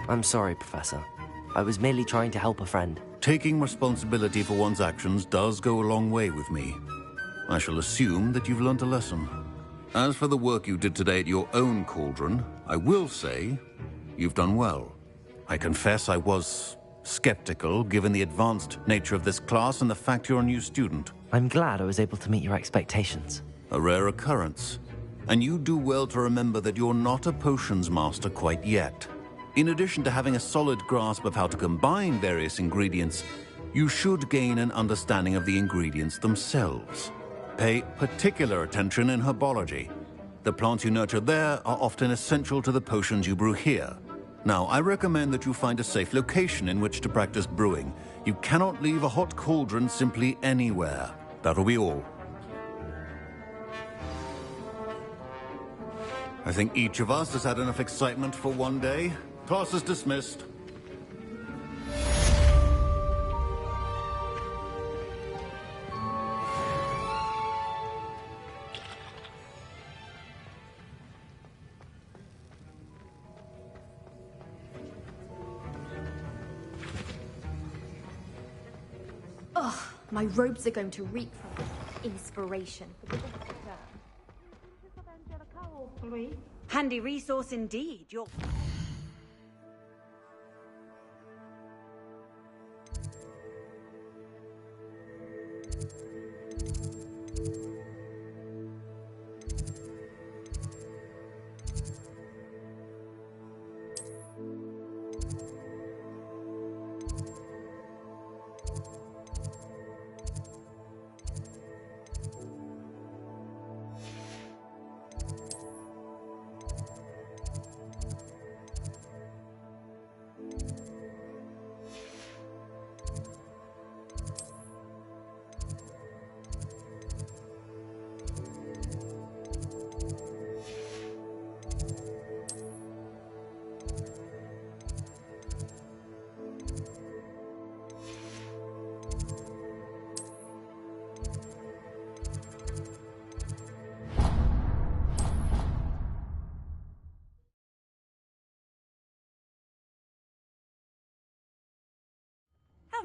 I'm sorry, Professor. I was merely trying to help a friend. Taking responsibility for one's actions does go a long way with me. I shall assume that you've learnt a lesson. As for the work you did today at your own cauldron, I will say you've done well. I confess I was skeptical, given the advanced nature of this class and the fact you're a new student. I'm glad I was able to meet your expectations. A rare occurrence. And you do well to remember that you're not a potions master quite yet. In addition to having a solid grasp of how to combine various ingredients, you should gain an understanding of the ingredients themselves. Pay particular attention in herbology. The plants you nurture there are often essential to the potions you brew here. Now, I recommend that you find a safe location in which to practice brewing. You cannot leave a hot cauldron simply anywhere. That'll be all. I think each of us has had enough excitement for one day. Class is dismissed. Ugh, my robes are going to reek from inspiration. Handy resource indeed. You're...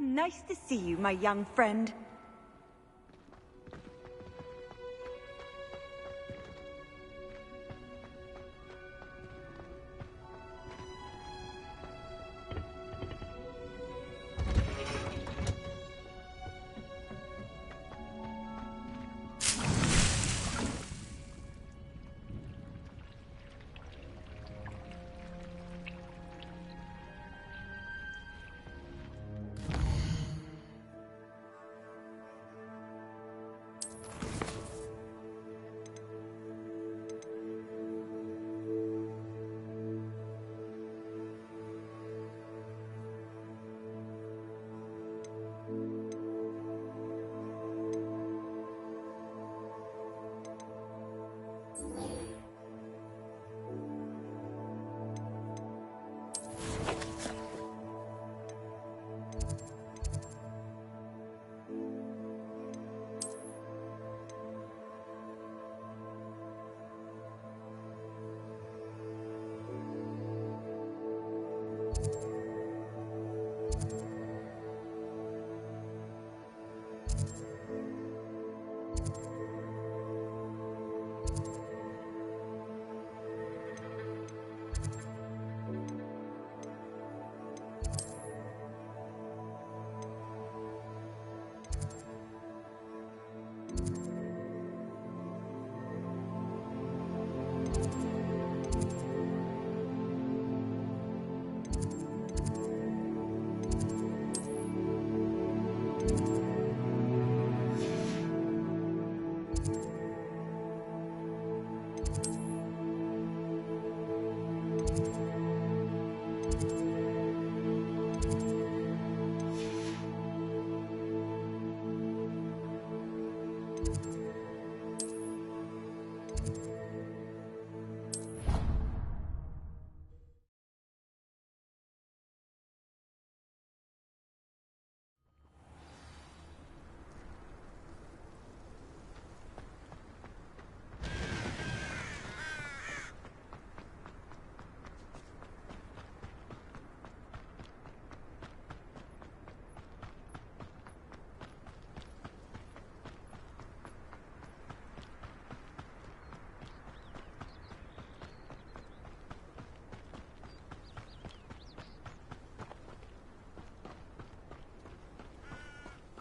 nice to see you, my young friend.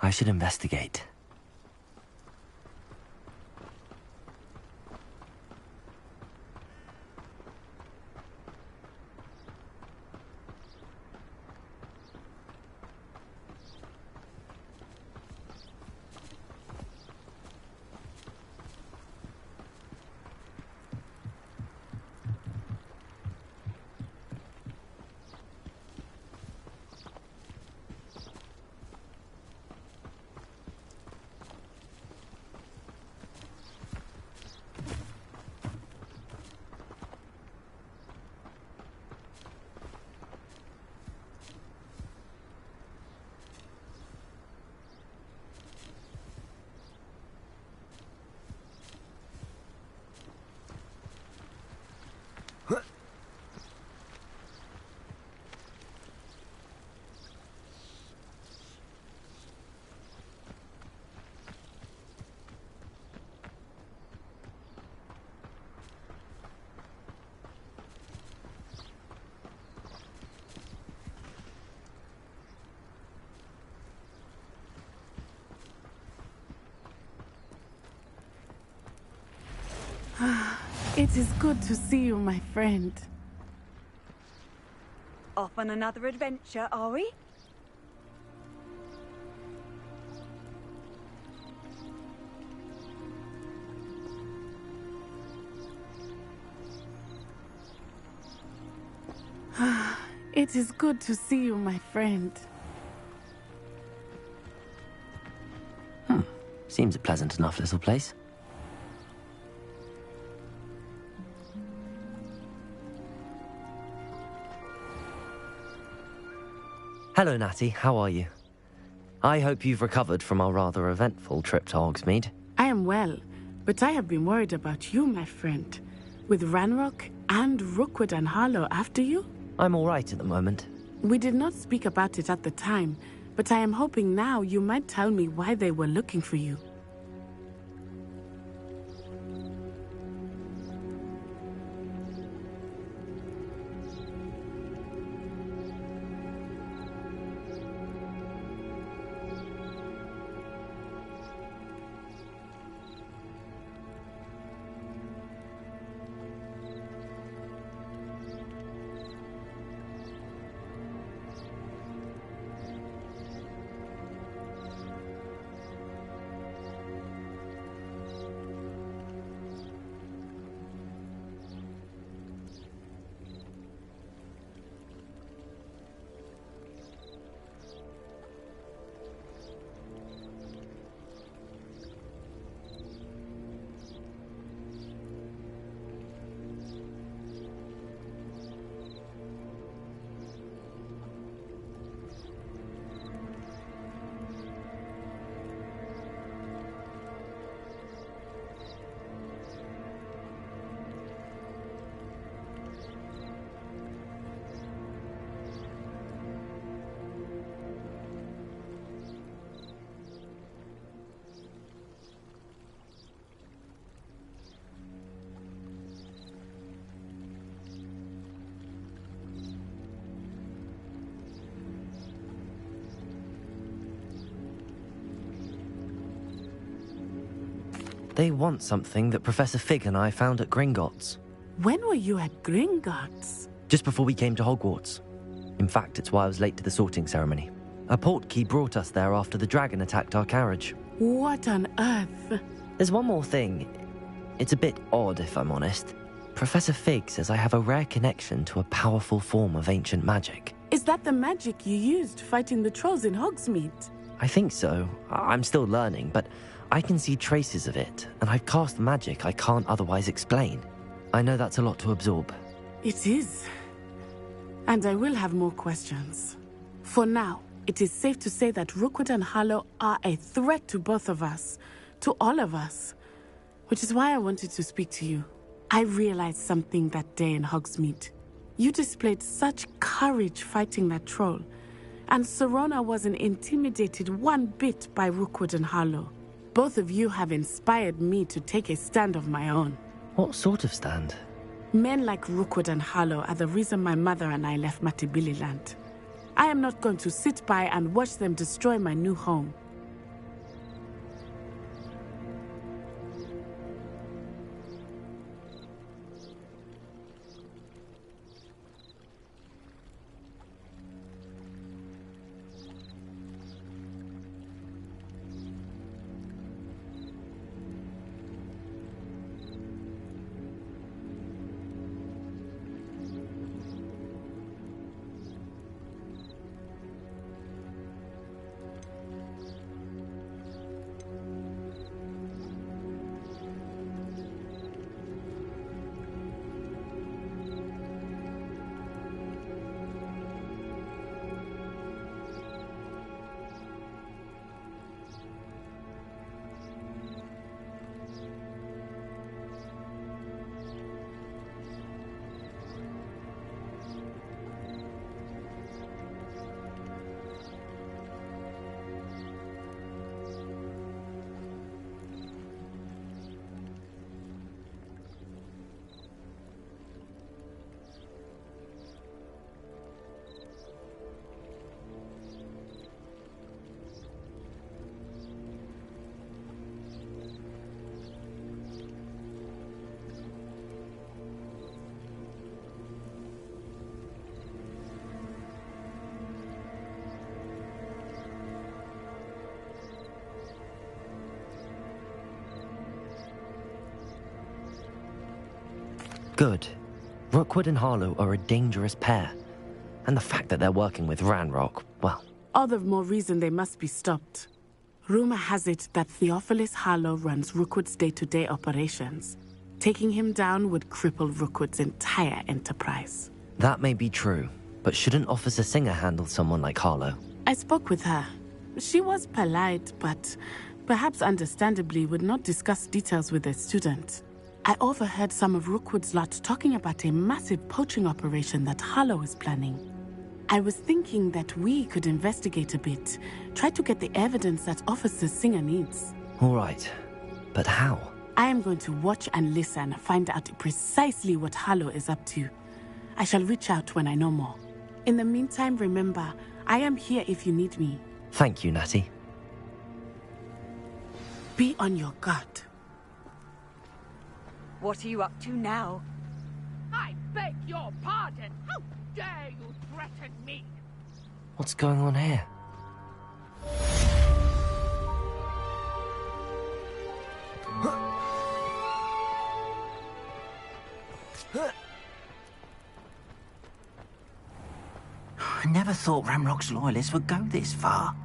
I should investigate. It is good to see you, my friend. Off on another adventure, are we? It is good to see you, my friend. Seems a pleasant enough little place. Hello, Natty. How are you? I hope you've recovered from our rather eventful trip to Hogsmeade. I am well, but I have been worried about you, my friend. With Ranrock and Rookwood and Harlow after you? I'm all right at the moment. We did not speak about it at the time, but I am hoping now you might tell me why they were looking for you. They want something that Professor Fig and I found at Gringotts. When were you at Gringotts? Just before we came to Hogwarts. In fact, it's why I was late to the sorting ceremony. A portkey brought us there after the dragon attacked our carriage. What on earth? There's one more thing. It's a bit odd, if I'm honest. Professor Fig says I have a rare connection to a powerful form of ancient magic. Is that the magic you used fighting the trolls in Hogsmeade? I think so. I'm still learning, but I can see traces of it, and I've cast magic I can't otherwise explain. I know that's a lot to absorb. It is. And I will have more questions. For now, it is safe to say that Rookwood and Harlow are a threat to both of us, to all of us. Which is why I wanted to speak to you. I realized something that day in Hogsmeade. You displayed such courage fighting that troll, and Sirona wasn't intimidated one bit by Rookwood and Harlow. Both of you have inspired me to take a stand of my own. What sort of stand? Men like Rookwood and Harlow are the reason my mother and I left Matibili Land. I am not going to sit by and watch them destroy my new home. Good. Rookwood and Harlow are a dangerous pair. And the fact that they're working with Ranrock, well... All the more reason they must be stopped. Rumor has it that Theophilus Harlow runs Rookwood's day-to-day operations. Taking him down would cripple Rookwood's entire enterprise. That may be true, but shouldn't Officer Singer handle someone like Harlow? I spoke with her. She was polite, but perhaps understandably would not discuss details with a student. I overheard some of Rookwood's lot talking about a massive poaching operation that Harlow is planning. I was thinking that we could investigate a bit. Try to get the evidence that Officer Singer needs. All right. But how? I am going to watch and listen, find out precisely what Harlow is up to. I shall reach out when I know more. In the meantime, remember, I am here if you need me. Thank you, Natty. Be on your guard. What are you up to now? I beg your pardon. How dare you threaten me? What's going on here? I never thought Ranrock's loyalists would go this far.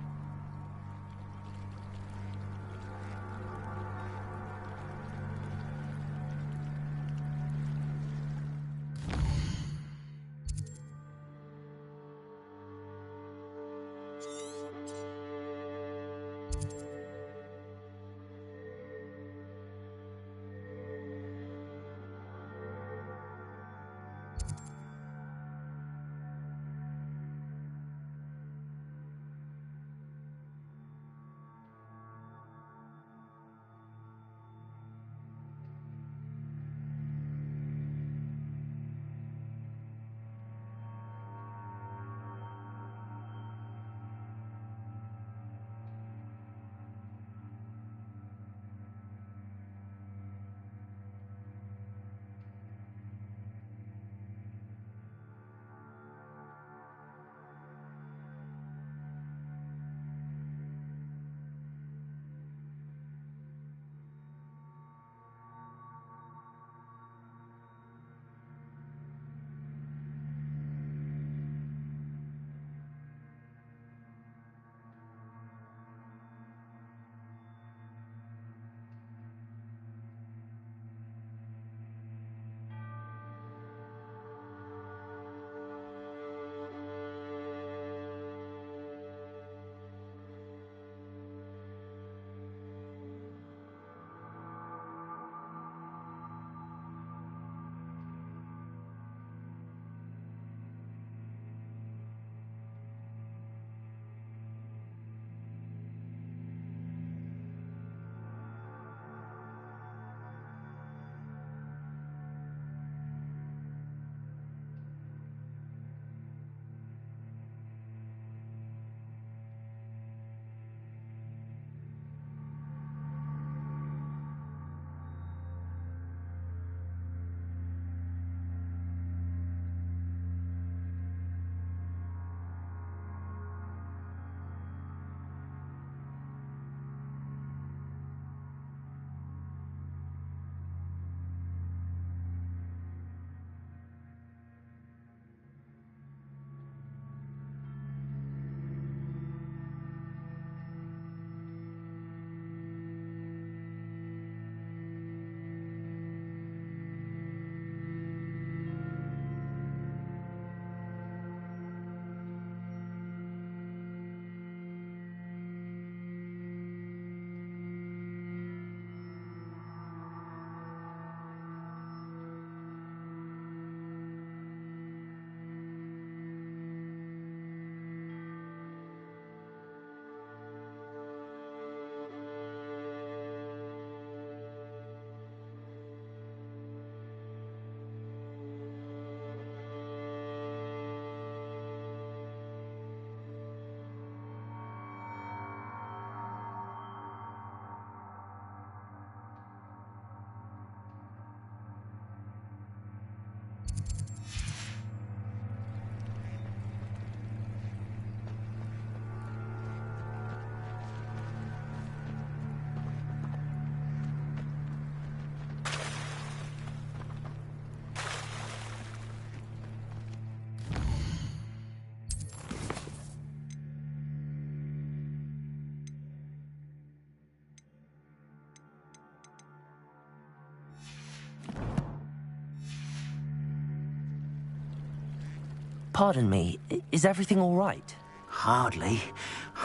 Pardon me, is everything all right? Hardly.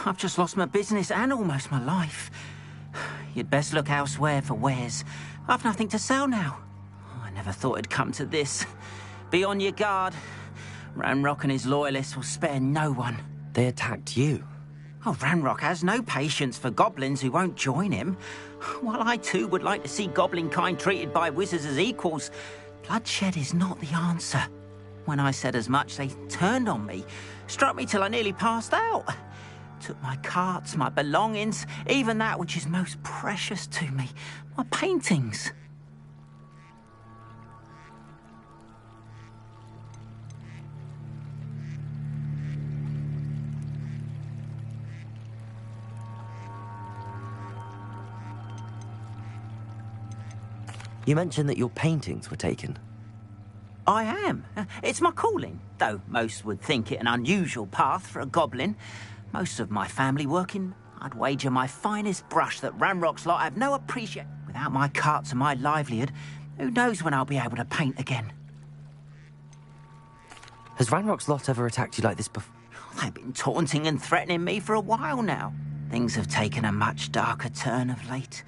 I've just lost my business and almost my life. You'd best look elsewhere for wares. I've nothing to sell now. I never thought it'd come to this. Be on your guard. Ranrock and his loyalists will spare no one. They attacked you. Oh, Ranrock has no patience for goblins who won't join him. While I too would like to see goblin kind treated by wizards as equals, bloodshed is not the answer. When I said as much, they turned on me, struck me till I nearly passed out. Took my carts, my belongings, even that which is most precious to me, my paintings. You mentioned that your paintings were taken. I am. It's my calling, though most would think it an unusual path for a goblin. Most of my family working, I'd wager my finest brush that Ranrock's lot have no appreciation. Without my carts and my livelihood, who knows when I'll be able to paint again. Has Ranrock's lot ever attacked you like this before? They've been taunting and threatening me for a while now. Things have taken a much darker turn of late.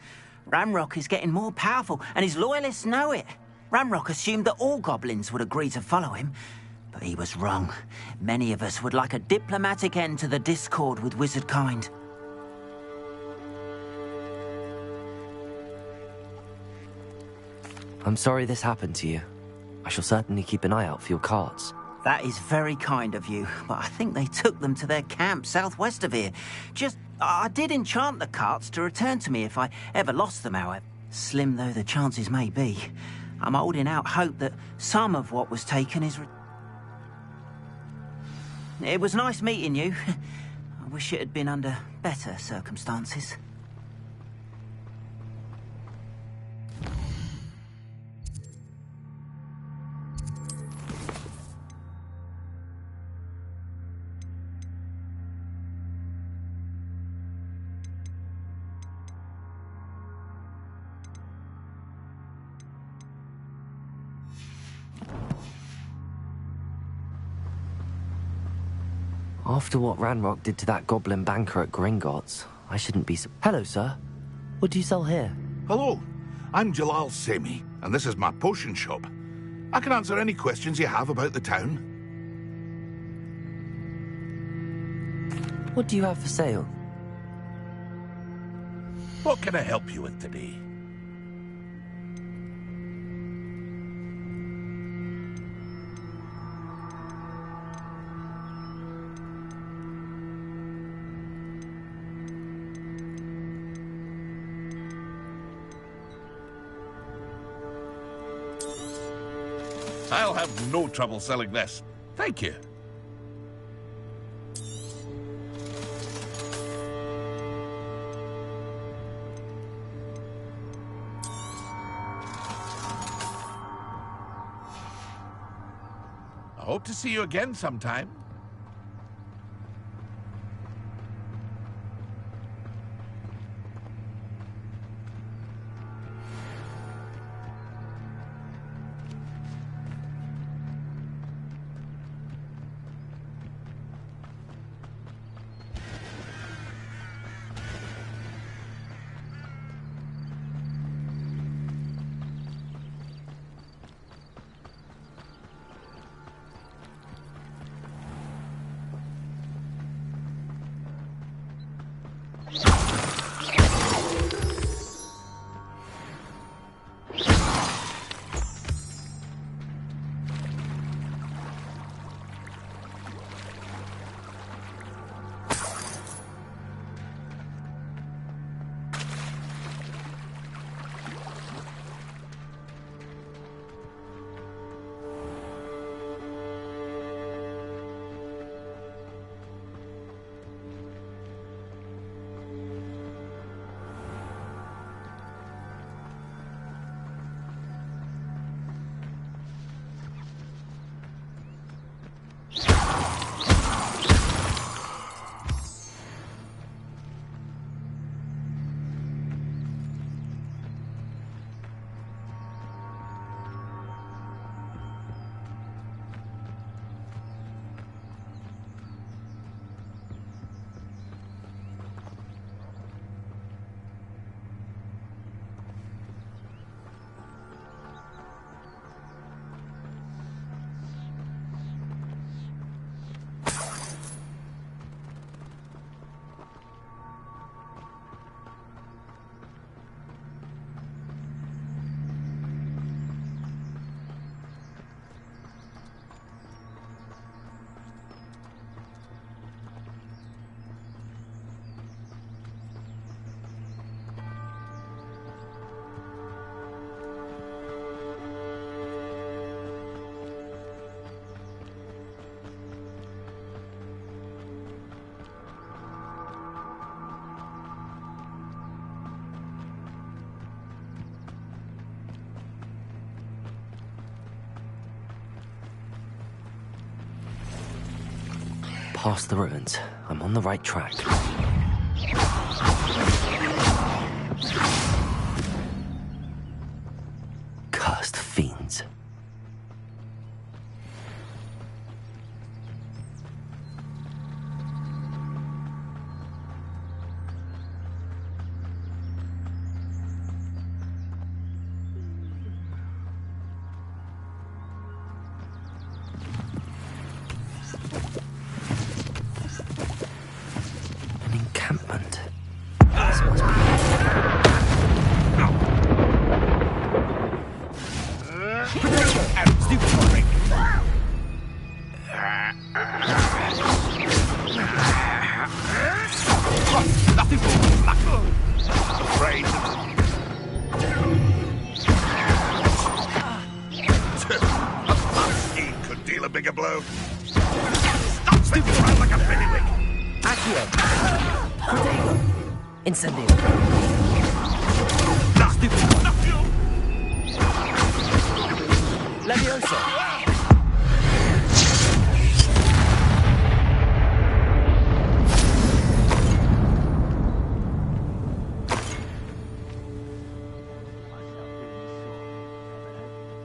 Ranrock is getting more powerful, and his loyalists know it. Ranrock assumed that all goblins would agree to follow him, but he was wrong. Many of us would like a diplomatic end to the discord with wizard kind. I'm sorry this happened to you. I shall certainly keep an eye out for your carts. That is very kind of you, but I think they took them to their camp southwest of here. I did enchant the carts to return to me if I ever lost them, however. Slim though the chances may be, I'm holding out hope that some of what was taken is... It was nice meeting you. I wish it had been under better circumstances. After what Ranrock did to that goblin banker at Gringotts, I shouldn't be so... Hello, sir. What do you sell here? Hello. I'm Jalal Semi, and this is my potion shop. I can answer any questions you have about the town. What do you have for sale? What can I help you with today? I'll have no trouble selling this. Thank you. I hope to see you again sometime. past the ruins. I'm on the right track. Cursed fiends. An encampment. This must be Afraid. He could deal a bigger blow. Stop spinning around like a pennywig. Accio. Protego. Incendio. Leviosa.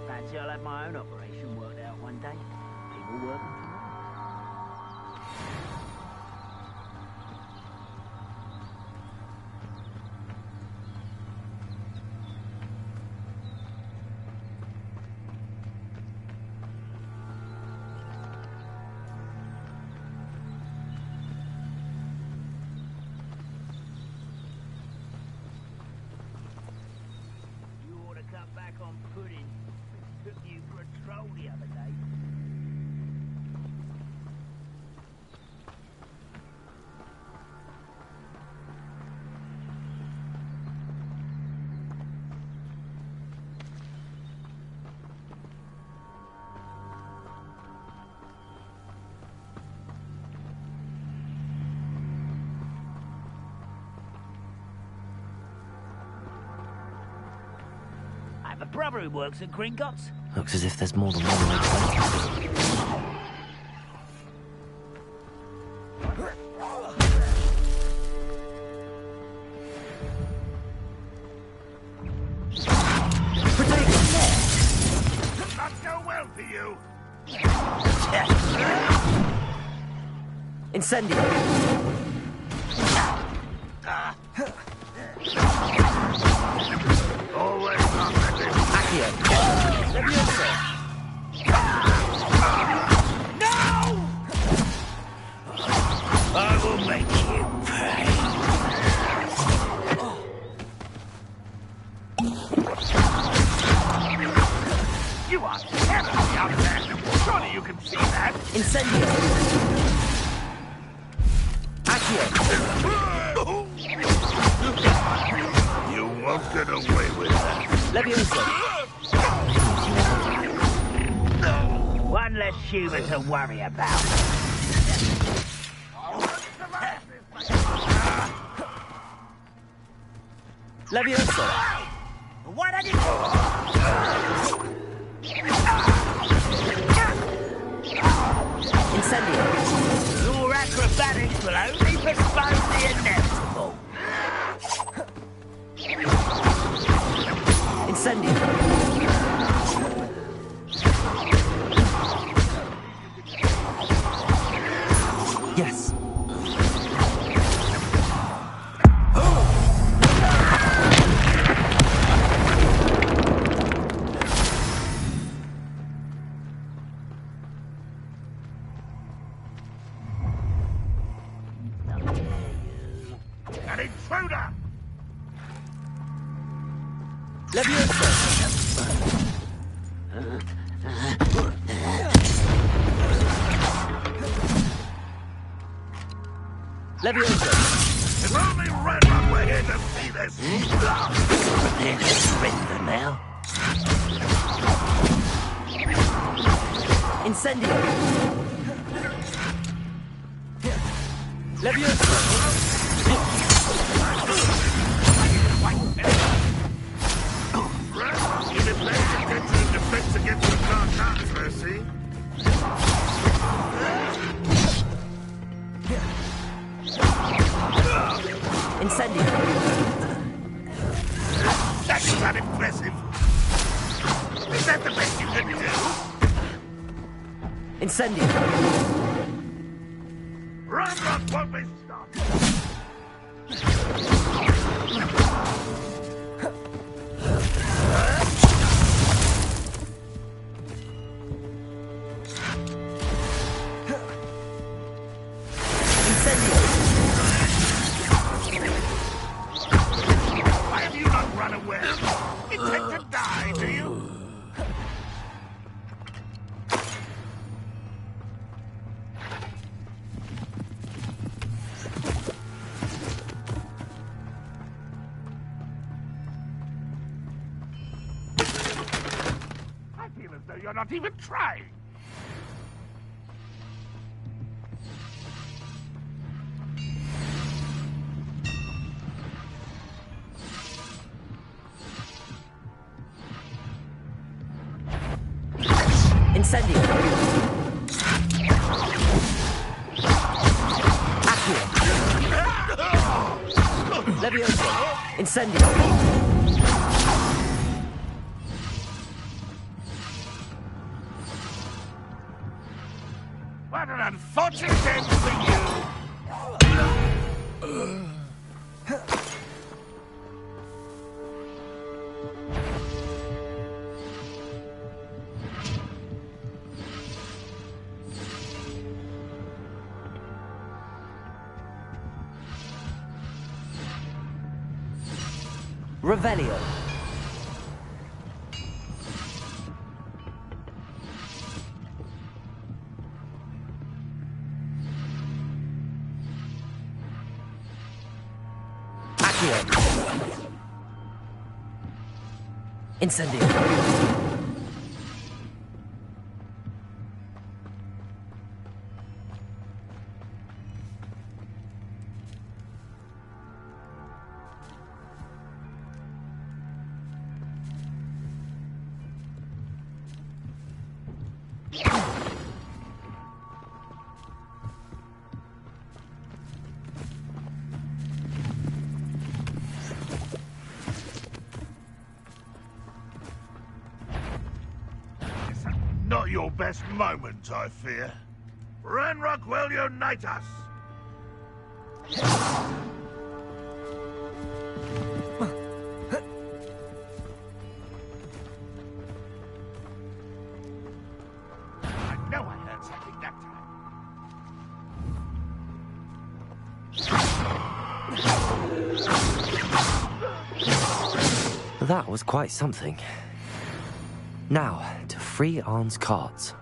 Fancy I'll have my own operation worked out one day. People working for me. You ought to cut back on pudding. Took you for a stroll the other day. I have a brother who works at Gringotts. Looks as if there's more than one way to go. Not go well for you. Incendio. Always nothing. Accio. Leviosa. No! I will make you pay. You are terribly out there. Surely you can see that. Incendio. Accio. You won't get away with that. Leviosa. One less human to worry about. Leviosa. What are you? Incendio. Your acrobatics will only postpone the inevitable. Incendio. Yes. An intruder! Leviosa. If only Redmond were here to see this. Prepare to surrender now. Incendio. Leviosa. Give it better to get to the defense against the dark arts, see? could do. Incendio! Ranrock won't be stopped. Why have you not run away? Intend to die, do you? I feel as though you're not even trying. Incendio! Accio! Levioso! Incendio! What an unfortunate end for you! Revelio. Accio. Incendio. Not your best moment, I fear. Ranrock will unite us! I know I heard something that time. That was quite something. Now, to free Arn's cards.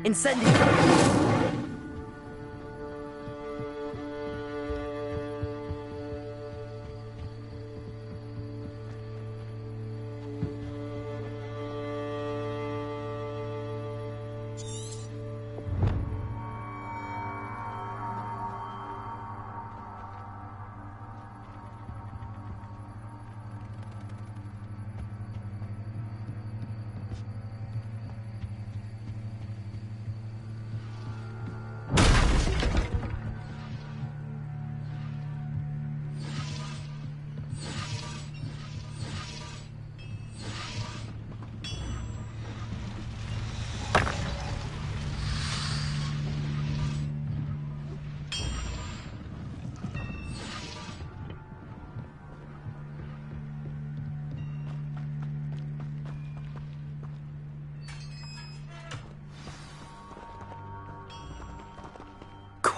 Incendio!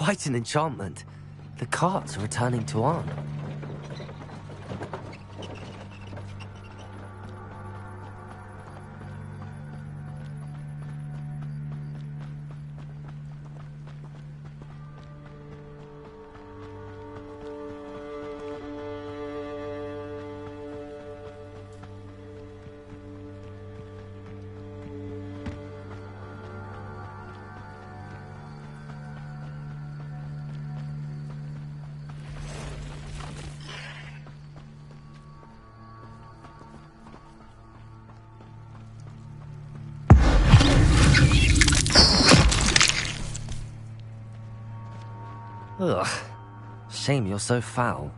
quite an enchantment. The carts are returning to Arn. Ugh. Shame you're so foul.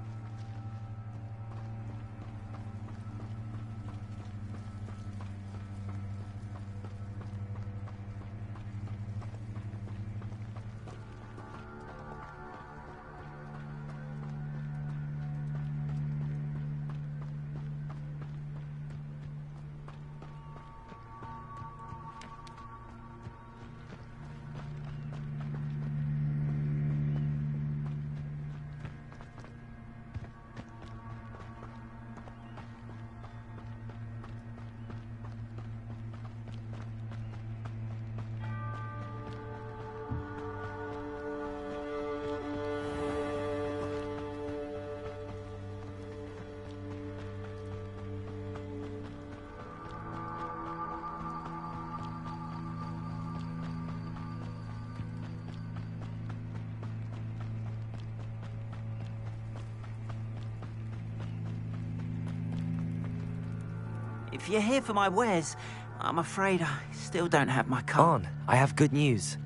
If you're here for my wares, I'm afraid I still don't have my cart. Arn, I have good news.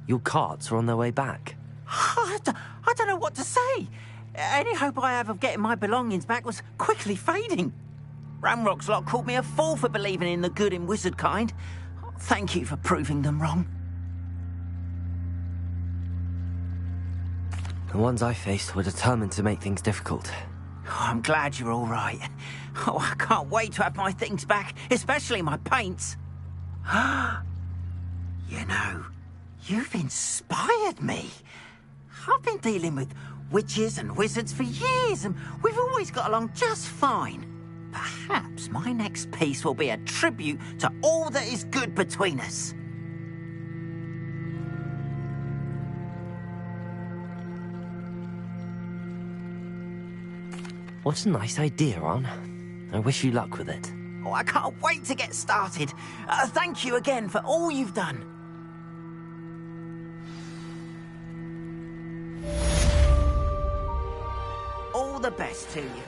Your carts are on their way back. I don't know what to say. Any hope I have of getting my belongings back was quickly fading. Ranrock's lot called me a fool for believing in the good in wizard kind. Thank you for proving them wrong. The ones I faced were determined to make things difficult. Oh, I'm glad you're all right. Oh, I can't wait to have my things back, especially my paints. You know, you've inspired me. I've been dealing with witches and wizards for years, and we've always got along just fine. Perhaps my next piece will be a tribute to all that is good between us. What a nice idea, Arn. I wish you luck with it. Oh, I can't wait to get started. Thank you again for all you've done. All the best to you.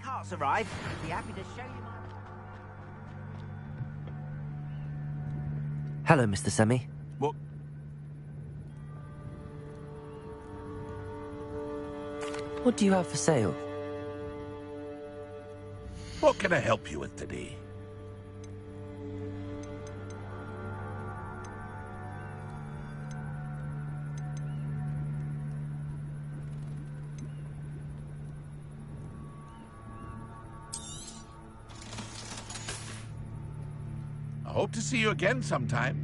Carts arrived. Be happy to show you my... Hello, Mr. Semi. What? What do you have for sale? What can I help you with today? I hope to see you again sometime.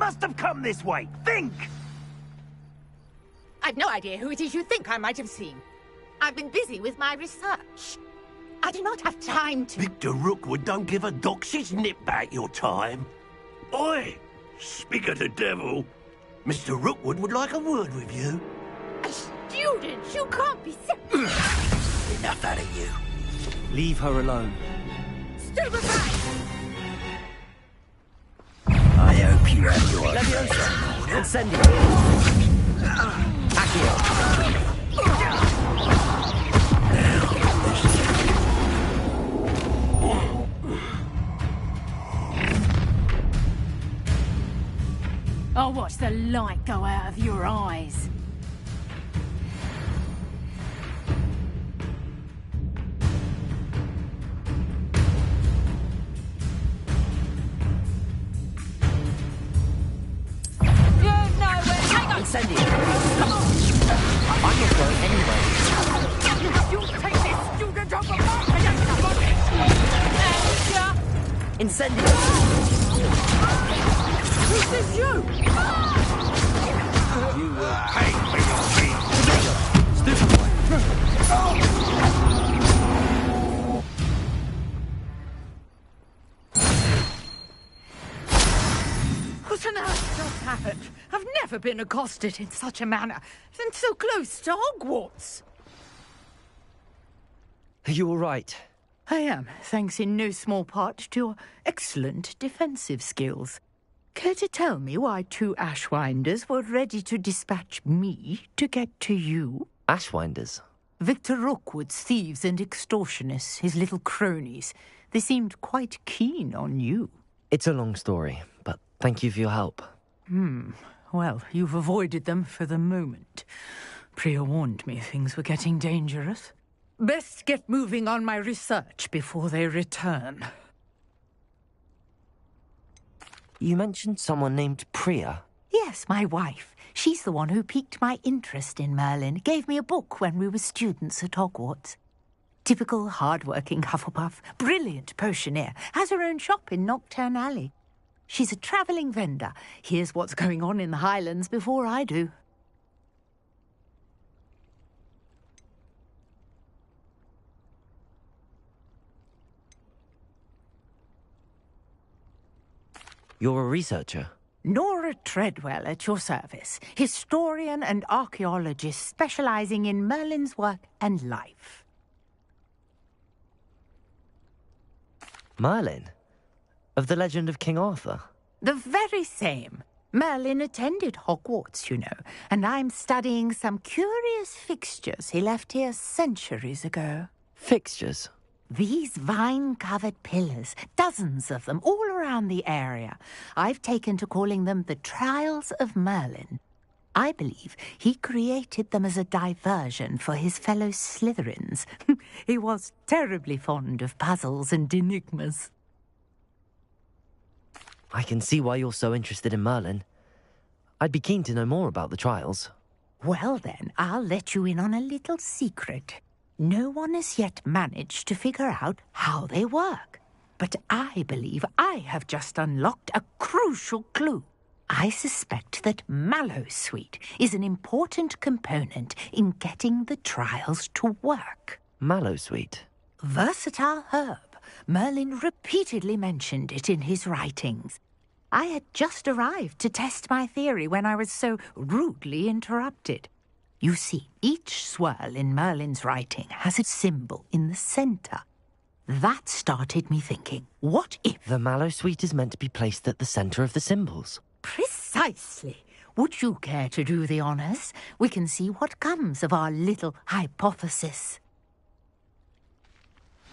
must have come this way. Think! I've no idea who it is you think I might have seen. I've been busy with my research. I do not have time to... Victor Rookwood don't give a doxy's nip back your time. Oi! Speak of the devil. Mr. Rookwood would like a word with you. A student? You can't be so... Enough out of you. Leave her alone. Stupefy! I hope you have your... Leviosa! Incendio! Accio! I'll watch the light go out of your eyes. Incendio! Come on! I can go anyway. You take this student off of my Incendio! Who's this you? You will pay for your deeds. What on earth just happened? I've never been accosted in such a manner, and so close to Hogwarts. Are you all right? I am, thanks in no small part to your excellent defensive skills. Care to tell me why 2 Ashwinders were ready to dispatch me to get to you? Ashwinders? Victor Rookwood's thieves and extortionists, his little cronies. They seemed quite keen on you. It's a long story, but thank you for your help. Well, you've avoided them for the moment. Priya warned me things were getting dangerous. Best get moving on my research before they return. You mentioned someone named Priya. Yes, my wife. She's the one who piqued my interest in Merlin. Gave me a book when we were students at Hogwarts. Typical hard-working Hufflepuff. Brilliant potioneer. Has her own shop in Nocturne Alley. She's a travelling vendor. Hears what's going on in the Highlands before I do. You're a researcher? Nora Treadwell at your service. Historian and archaeologist specialising in Merlin's work and life. Merlin? Of the legend of King Arthur? The very same. Merlin attended Hogwarts, you know, and I'm studying some curious fixtures he left here centuries ago. Fixtures? These vine-covered pillars, dozens of them, all around the area. I've taken to calling them the Trials of Merlin. I believe he created them as a diversion for his fellow Slytherins. He was terribly fond of puzzles and enigmas. I can see why you're so interested in Merlin. I'd be keen to know more about the trials. Well then, I'll let you in on a little secret. No one has yet managed to figure out how they work. But I believe I have just unlocked a crucial clue. I suspect that Mallowsweet is an important component in getting the trials to work. Mallowsweet? Versatile herb. Merlin repeatedly mentioned it in his writings. I had just arrived to test my theory when I was so rudely interrupted. You see, each swirl in Merlin's writing has a symbol in the centre. That started me thinking, what if... The Mallowsweet is meant to be placed at the centre of the symbols. Precisely. Would you care to do the honours? We can see what comes of our little hypothesis.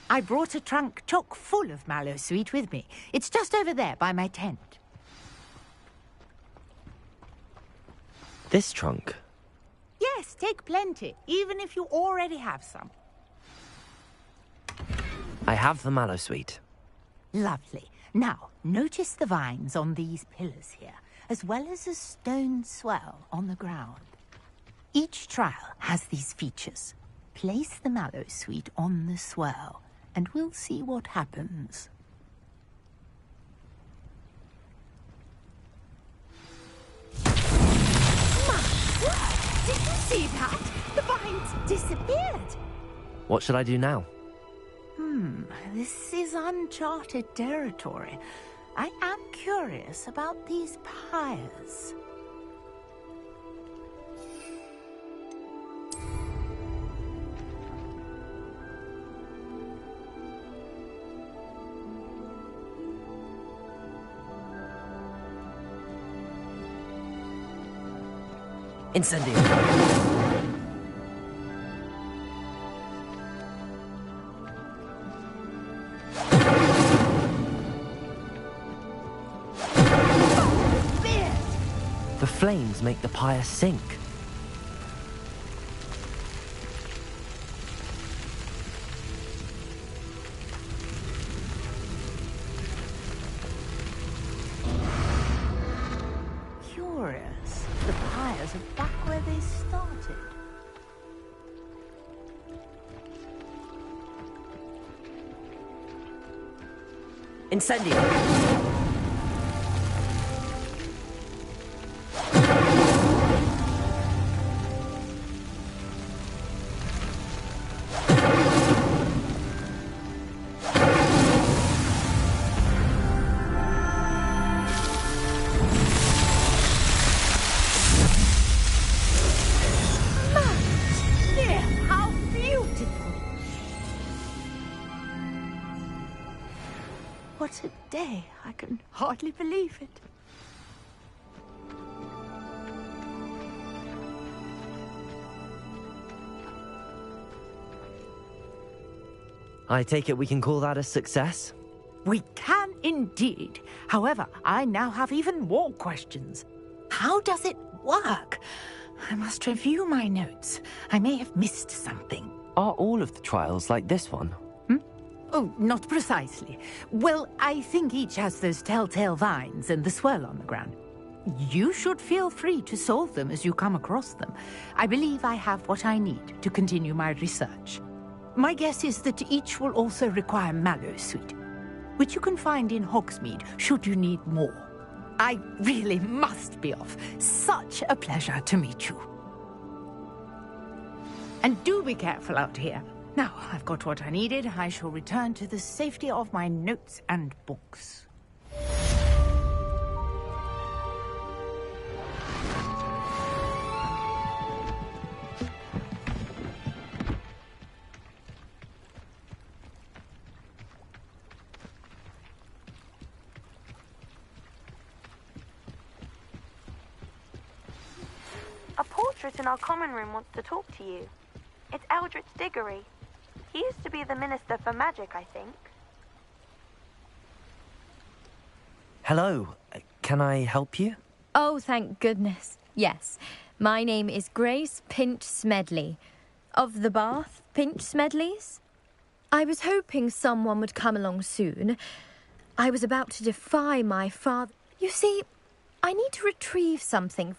I brought a trunk chock full of Mallowsweet with me. It's just over there by my tent. This trunk? Yes, take plenty, even if you already have some. I have the Mallowsweet. Lovely. Now, notice the vines on these pillars here, as well as a stone swell on the ground. Each trial has these features. Place the Mallowsweet on the swell, and we'll see what happens. What should I do now? This is uncharted territory. I am curious about these pyres. Incendio. The flames make the pyre sink. Curious. The pyres are back where they started. Incendio. What a day. I can hardly believe it. I take it we can call that a success? We can indeed. However, I now have even more questions. How does it work? I must review my notes. I may have missed something. Are all of the trials like this one? Oh, not precisely. Well, I think each has those telltale vines and the swirl on the ground. You should feel free to solve them as you come across them. I believe I have what I need to continue my research. My guess is that each will also require Mallowsweet, which you can find in Hogsmeade should you need more. I really must be off. Such a pleasure to meet you. And do be careful out here. Now, I've got what I needed. I shall return to the safety of my notes and books. A portrait in our common room wants to talk to you. It's Eldritch Diggory. He used to be the Minister for Magic, I think. Hello. Can I help you? Oh, thank goodness. Yes. My name is Grace Pinch Smedley. Of the Bath Pinch Smedleys. I was hoping someone would come along soon. I was about to defy my father. You see, I need to retrieve something.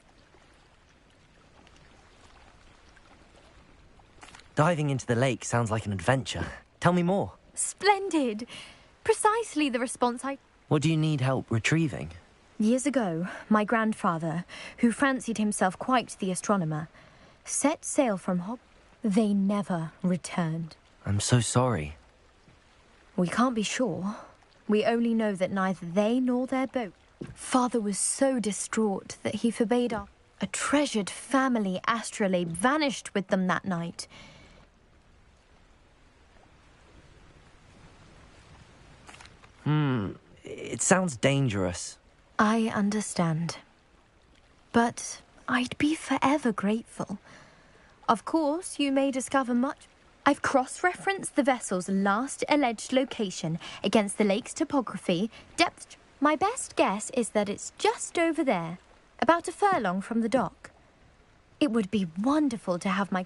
Diving into the lake sounds like an adventure. Tell me more. Splendid. Precisely the response I... What do you need help retrieving? Years ago, my grandfather, who fancied himself quite the astronomer, set sail from Hog. They never returned. I'm so sorry. We can't be sure. We only know that neither they nor their boat. Father was so distraught that he forbade our... A treasured family astrolabe vanished with them that night. It sounds dangerous. I understand. But I'd be forever grateful. Of course, you may discover much. I've cross-referenced the vessel's last alleged location against the lake's topography, depth. My best guess is that it's just over there, about a furlong from the dock. It would be wonderful to have my...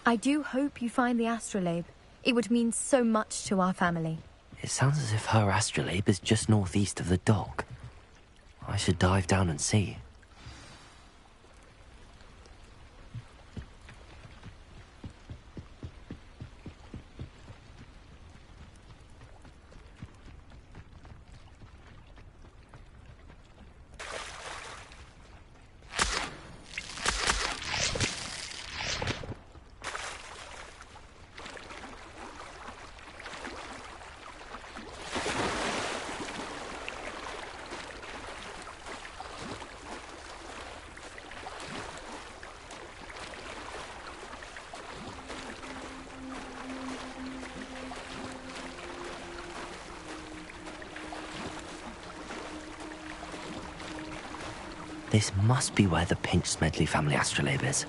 I do hope you find the astrolabe. It would mean so much to our family. It sounds as if her astrolabe is just northeast of the dock. I should dive down and see. This must be where the Pinch Smedley family astrolabe is.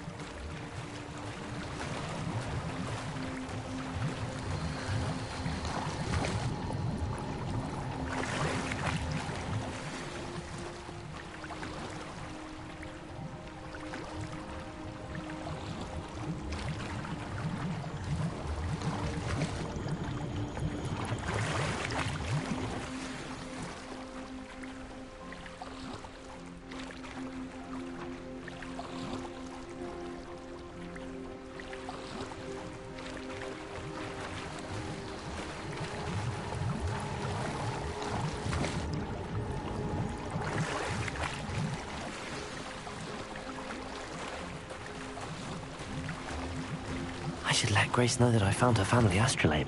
I should let Grace know that I found her family astrolabe.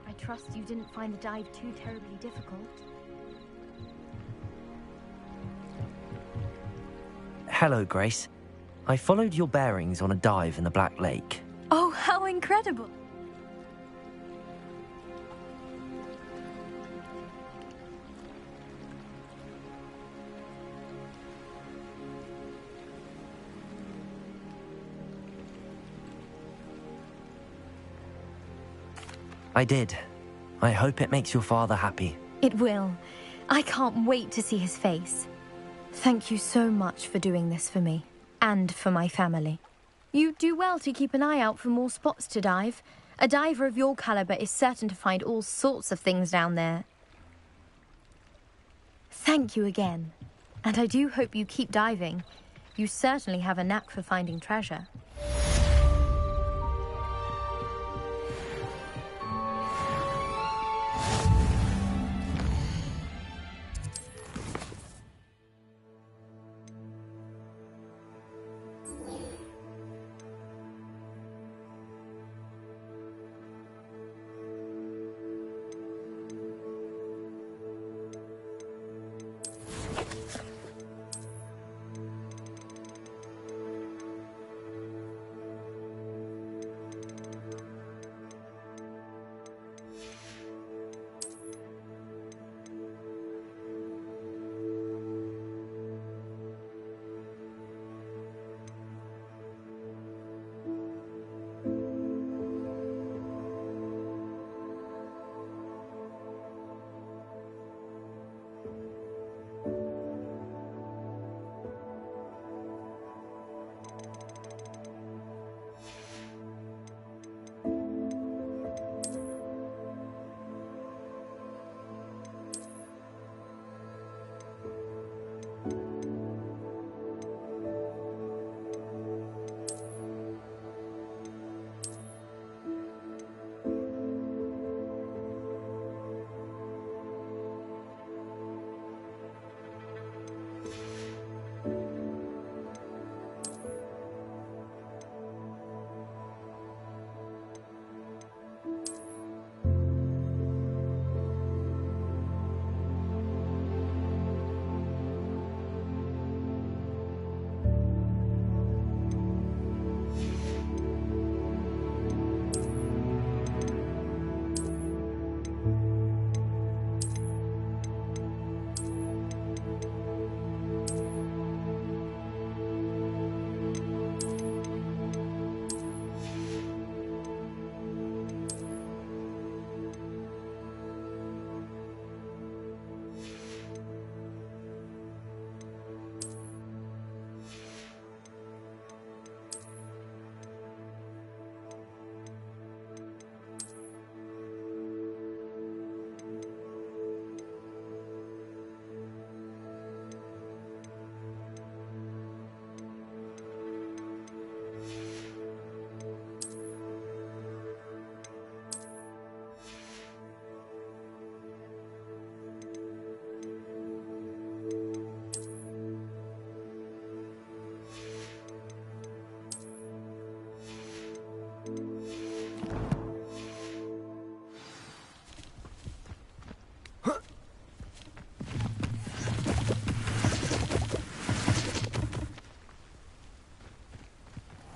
I trust you didn't find the dive too terribly difficult. Hello, Grace. I followed your bearings on a dive in the Black Lake. Oh, how incredible! I did. I hope it makes your father happy. It will. I can't wait to see his face. Thank you so much for doing this for me, and for my family. You do well to keep an eye out for more spots to dive. A diver of your caliber is certain to find all sorts of things down there. Thank you again, and I do hope you keep diving. You certainly have a knack for finding treasure.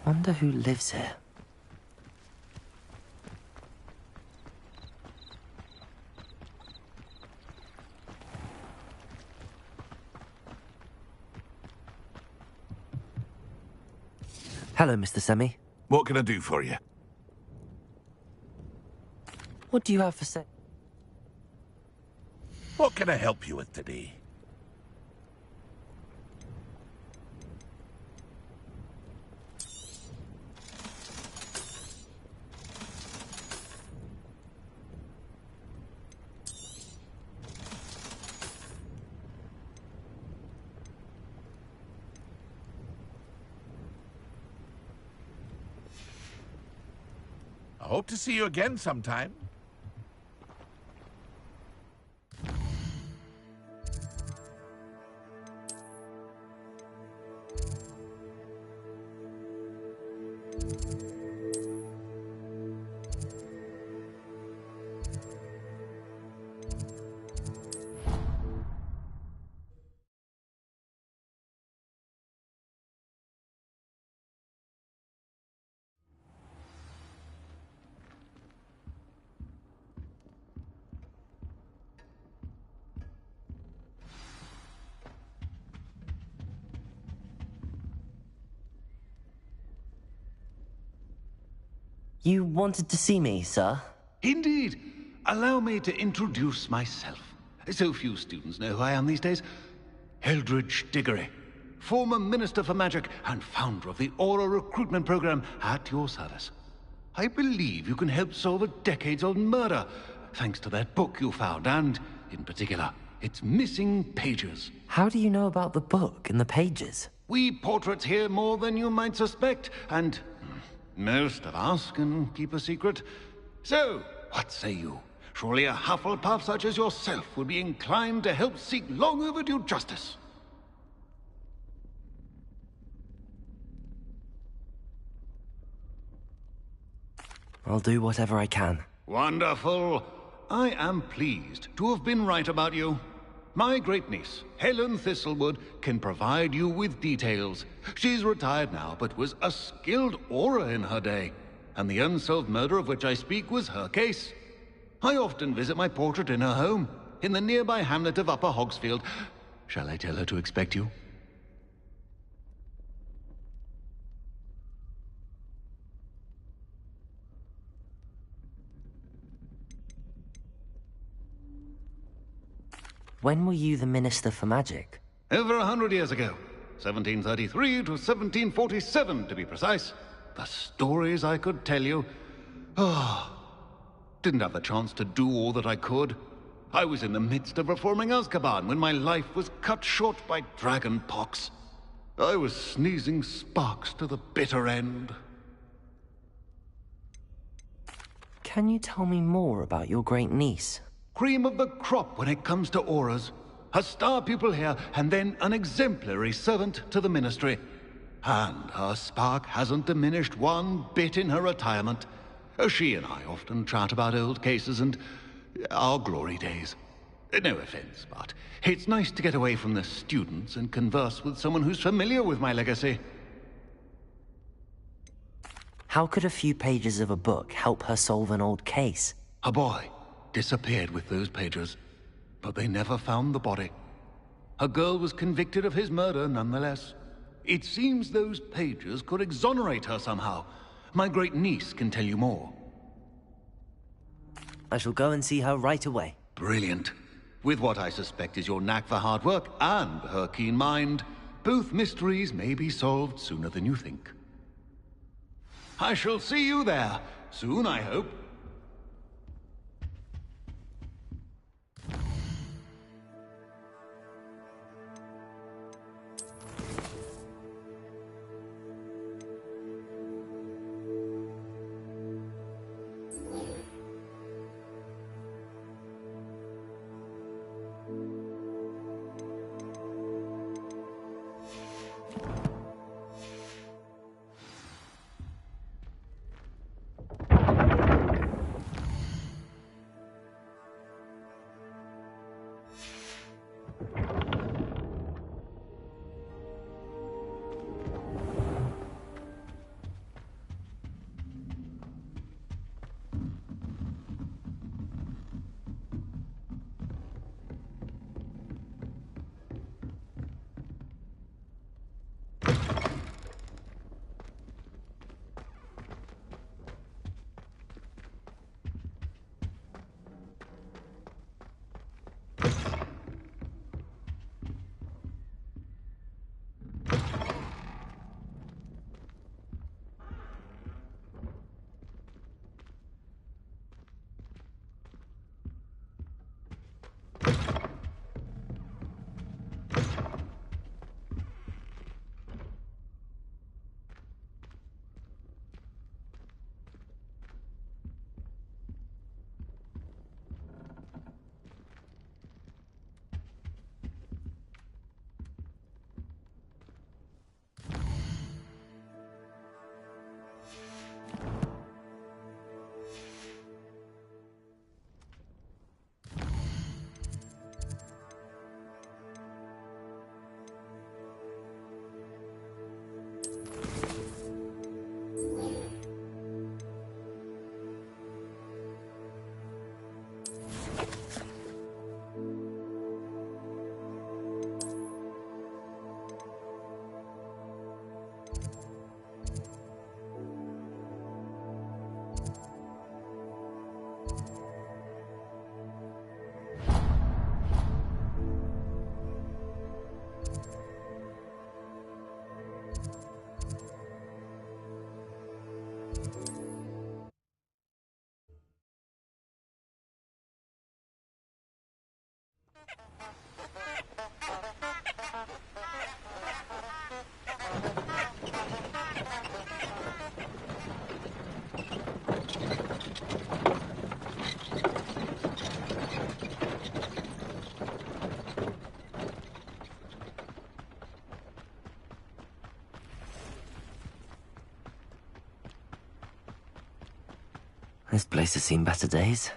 Wonder who lives here. Hello, Mr. Semi. What can I do for you? What do you have for sale? What can I help you with today? I hope to see you again sometime. You wanted to see me, sir? Indeed. Allow me to introduce myself. So few students know who I am these days. Eldridge Diggory, former Minister for Magic and founder of the Aura Recruitment Program, at your service. I believe you can help solve a decades-old murder, thanks to that book you found, and, in particular, its missing pages. How do you know about the book and the pages? We portraits hear more than you might suspect, and most of us can keep a secret. So, what say you? Surely a Hufflepuff such as yourself would be inclined to help seek long overdue justice. I'll do whatever I can. Wonderful. I am pleased to have been right about you. My great-niece, Helen Thistlewood, can provide you with details. She's retired now, but was a skilled aura in her day. And the unsolved murder of which I speak was her case. I often visit my portrait in her home, in the nearby hamlet of Upper Hogsfield. Shall I tell her to expect you? When were you the Minister for Magic? Over 100 years ago. 1733 to 1747, to be precise. The stories I could tell you. Didn't have the chance to do all that I could. I was in the midst of reforming Azkaban when my life was cut short by dragon pox. I was sneezing sparks to the bitter end. Can you tell me more about your great niece? Cream of the crop when it comes to auras. A star pupil here, and then an exemplary servant to the ministry. And her spark hasn't diminished one bit in her retirement. She and I often chat about old cases and our glory days. No offense, but it's nice to get away from the students and converse with someone who's familiar with my legacy. How could a few pages of a book help her solve an old case? A boy disappeared with those pages, but they never found the body. A girl was convicted of his murder nonetheless. It seems those pages could exonerate her somehow. My great niece can tell you more. I shall go and see her right away. Brilliant. With what I suspect is your knack for hard work and her keen mind, both mysteries may be solved sooner than you think. I shall see you there soon, I hope. This place has seen better days.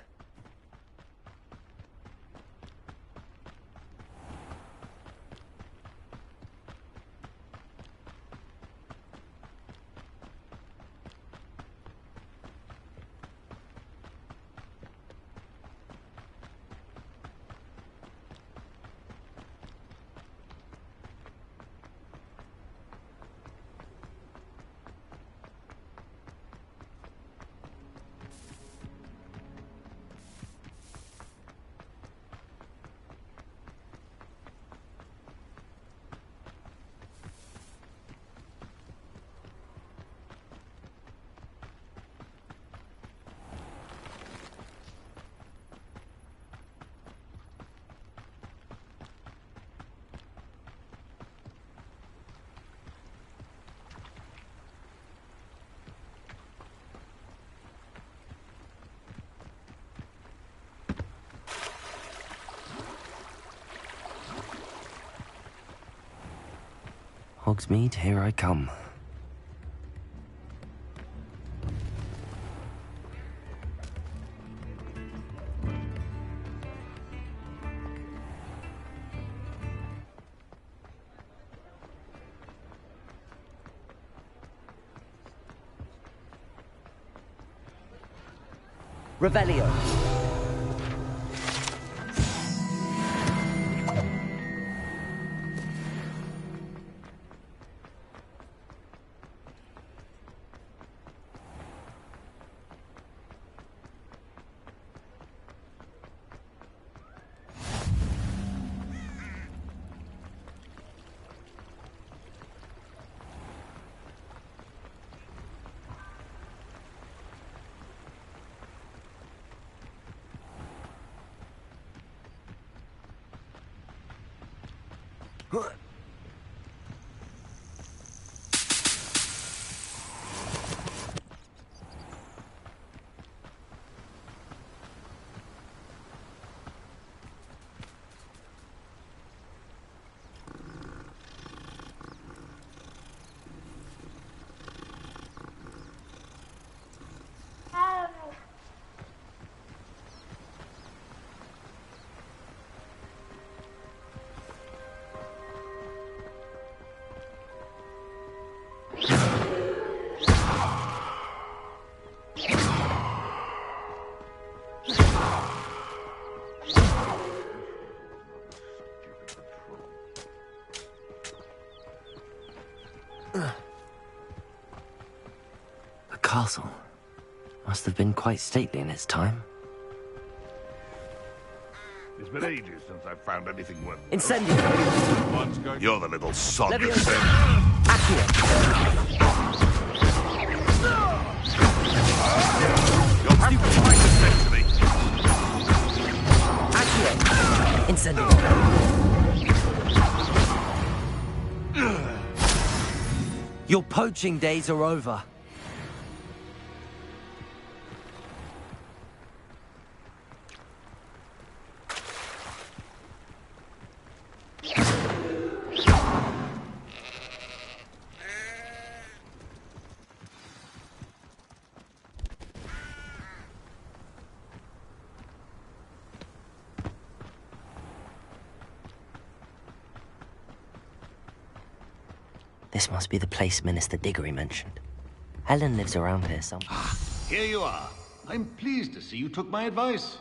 Hogsmeade, here I come. Revelio. The castle must have been quite stately in its time. It's been ages since I've found anything worth. Incendio. You're the little sod. Accio. You'll have to fight the century. Accio. Incendio. Your poaching days are over. This must be the place Minister Diggory mentioned. Helen lives around here somewhere. Here you are. I'm pleased to see you took my advice.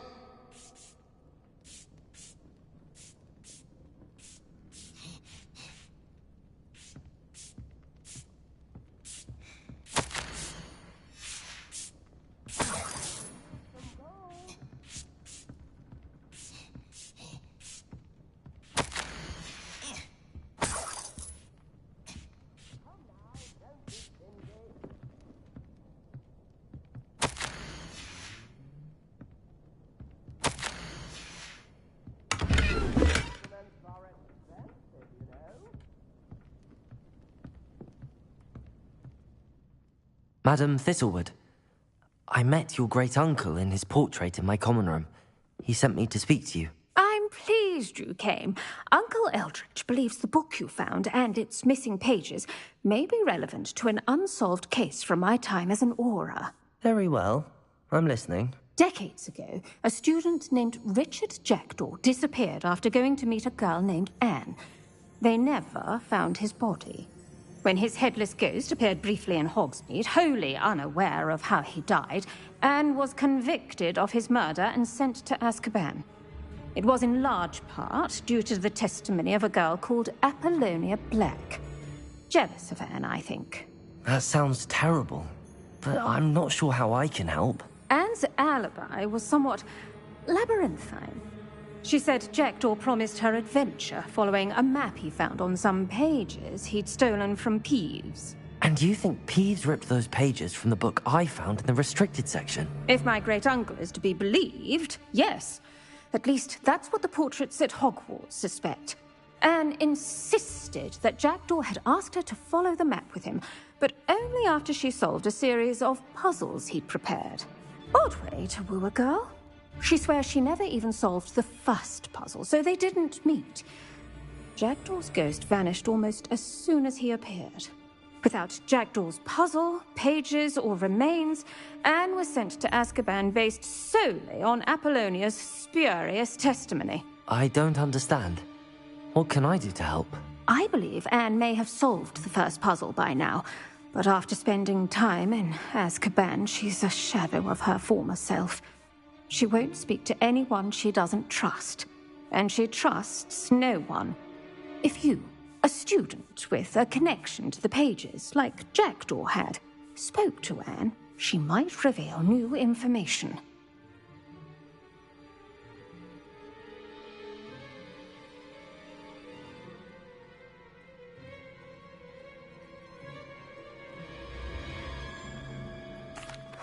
Madam Thistlewood, I met your great-uncle in his portrait in my common room. He sent me to speak to you. I'm pleased you came. Uncle Eldritch believes the book you found and its missing pages may be relevant to an unsolved case from my time as an Auror. Very well. I'm listening. Decades ago, a student named Richard Jackdaw disappeared after going to meet a girl named Anne. They never found his body. When his headless ghost appeared briefly in Hogsmeade, wholly unaware of how he died, Anne was convicted of his murder and sent to Azkaban. It was in large part due to the testimony of a girl called Apollonia Black. Jealous of Anne, I think. That sounds terrible, but I'm not sure how I can help. Anne's alibi was somewhat labyrinthine. She said Jackdaw promised her adventure following a map he found on some pages he'd stolen from Peeves. And you think Peeves ripped those pages from the book I found in the restricted section? If my great-uncle is to be believed, yes. At least that's what the portraits at Hogwarts suspect. Anne insisted that Jackdaw had asked her to follow the map with him, but only after she solved a series of puzzles he'd prepared. Odd way to woo a girl. She swears she never even solved the first puzzle, so they didn't meet. Jackdaw's ghost vanished almost as soon as he appeared. Without Jackdaw's puzzle, pages, or remains, Anne was sent to Azkaban based solely on Apollonia's spurious testimony. I don't understand. What can I do to help? I believe Anne may have solved the first puzzle by now, but after spending time in Azkaban, she's a shadow of her former self. She won't speak to anyone she doesn't trust, and she trusts no one. If you, a student with a connection to the pages, like Jackdaw had, spoke to Anne, she might reveal new information.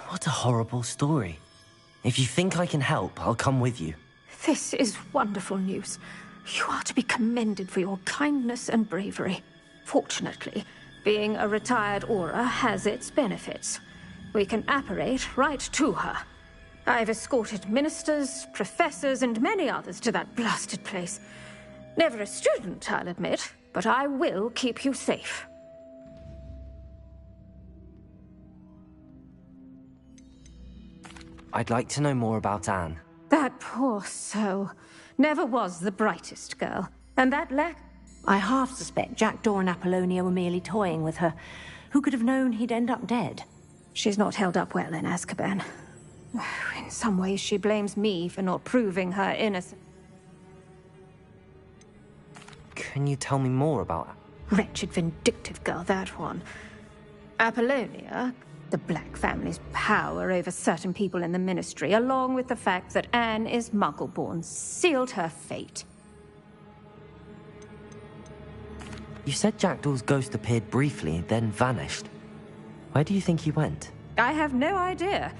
What a horrible story. If you think I can help, I'll come with you. This is wonderful news. You are to be commended for your kindness and bravery. Fortunately, being a retired Auror has its benefits. We can apparate right to her. I've escorted ministers, professors, and many others to that blasted place. Never a student, I'll admit, but I will keep you safe. I'd like to know more about Anne. That poor soul. Never was the brightest girl. And that lack... I half suspect Jackdaw and Apollonia were merely toying with her. Who could have known he'd end up dead? She's not held up well in Azkaban. In some ways, she blames me for not proving her innocent. Can you tell me more about her? Wretched, vindictive girl, that one. Apollonia, the Black family's power over certain people in the Ministry, along with the fact that Anne is Muggle-born, sealed her fate. You said Jackdaw's ghost appeared briefly, then vanished. Where do you think he went? I have no idea.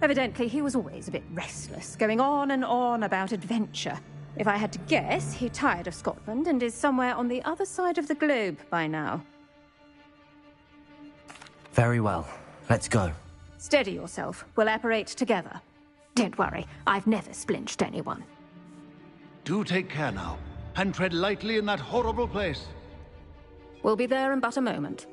Evidently, he was always a bit restless, going on and on about adventure. If I had to guess, he tired of Scotland and is somewhere on the other side of the globe by now. Very well. Let's go. Steady yourself. We'll apparate together. Don't worry, I've never splinched anyone. Do take care now, and tread lightly in that horrible place. We'll be there in but a moment.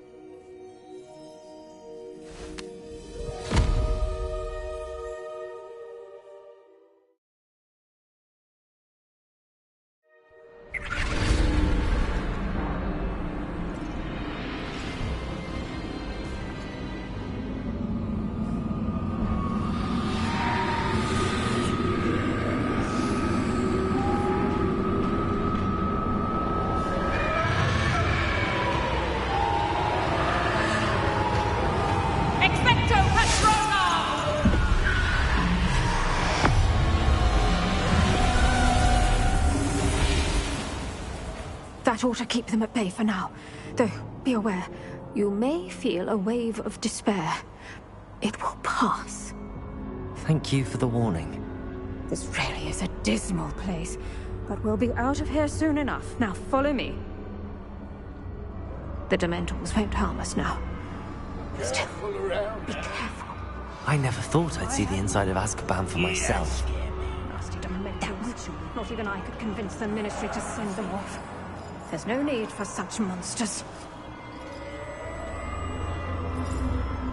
That ought to keep them at bay for now. Though, be aware, you may feel a wave of despair. It will pass. Thank you for the warning. This really is a dismal place, but we'll be out of here soon enough. Now follow me. The Dementors won't harm us now. Still, be careful. I never thought I'd see the inside of Azkaban for myself. Nasty Dementors. Not even I could convince the Ministry to send them off. There's no need for such monsters.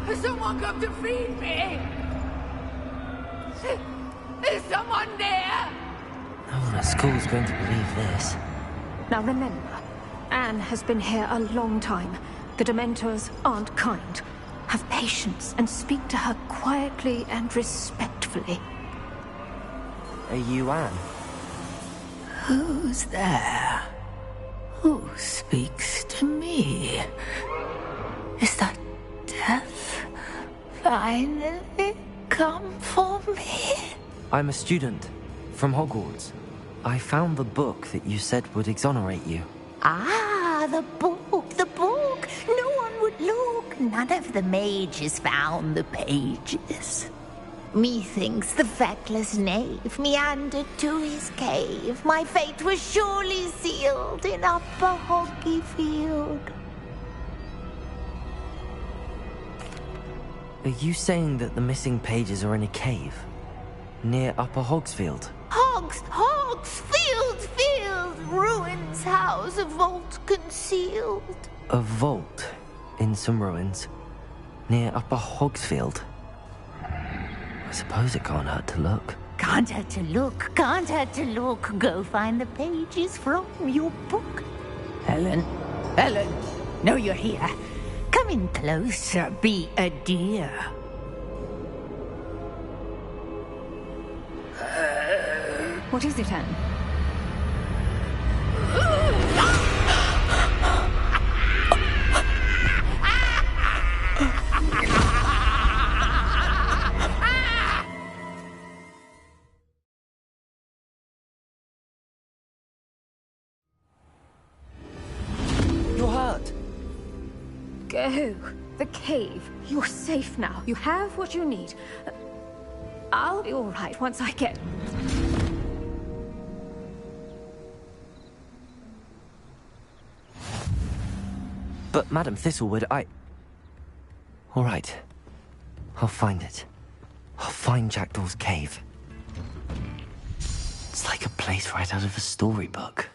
Has someone come to feed me? Is someone there? No one at school's going to believe this. Now remember, Anne has been here a long time. The Dementors aren't kind. Have patience and speak to her quietly and respectfully. Are you Anne? Who's there? Who speaks to me? Is that death finally come for me? I'm a student from Hogwarts. I found the book that you said would exonerate you. Ah, the book, the book. No one would look. None of the mages found the pages. Methinks the feckless knave meandered to his cave. My fate was surely sealed in Upper Hoggyfield. Are you saying that the missing pages are in a cave? Near Upper Hogsfield? Hogsfield, ruins house, a vault concealed. A vault in some ruins near Upper Hogsfield? I suppose it can't hurt to look. Can't hurt to look, can't hurt to look. Go find the pages from your book. Helen, know you're here. Come in closer, be a dear. What is it, Anne? You're hurt. Go. The cave. You're safe now. You have what you need. I'll be all right once I get... But Madam Thistlewood, all right. I'll find it. I'll find Jackdaw's cave. It's like a place right out of a storybook.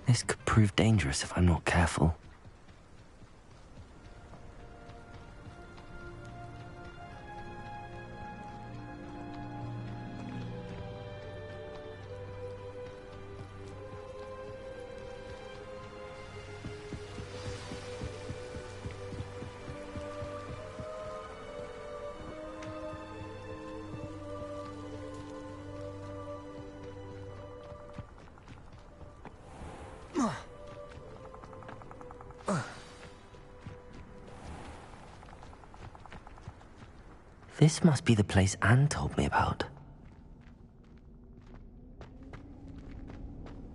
This could prove dangerous if I'm not careful. This must be the place Anne told me about.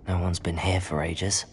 No one's been here for ages.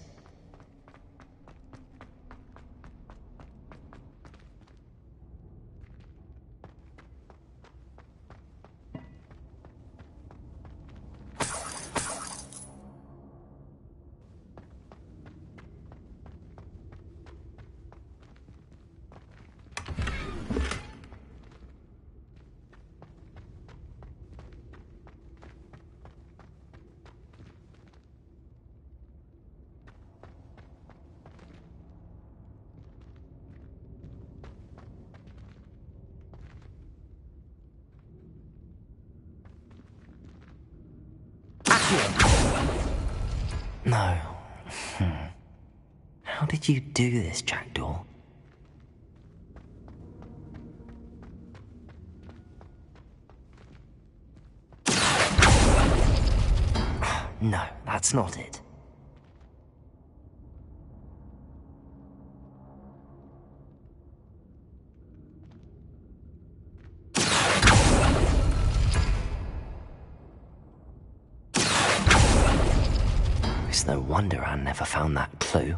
No. How did you do this, Jackdaw? No, that's not it. It's no wonder Anne never found that clue.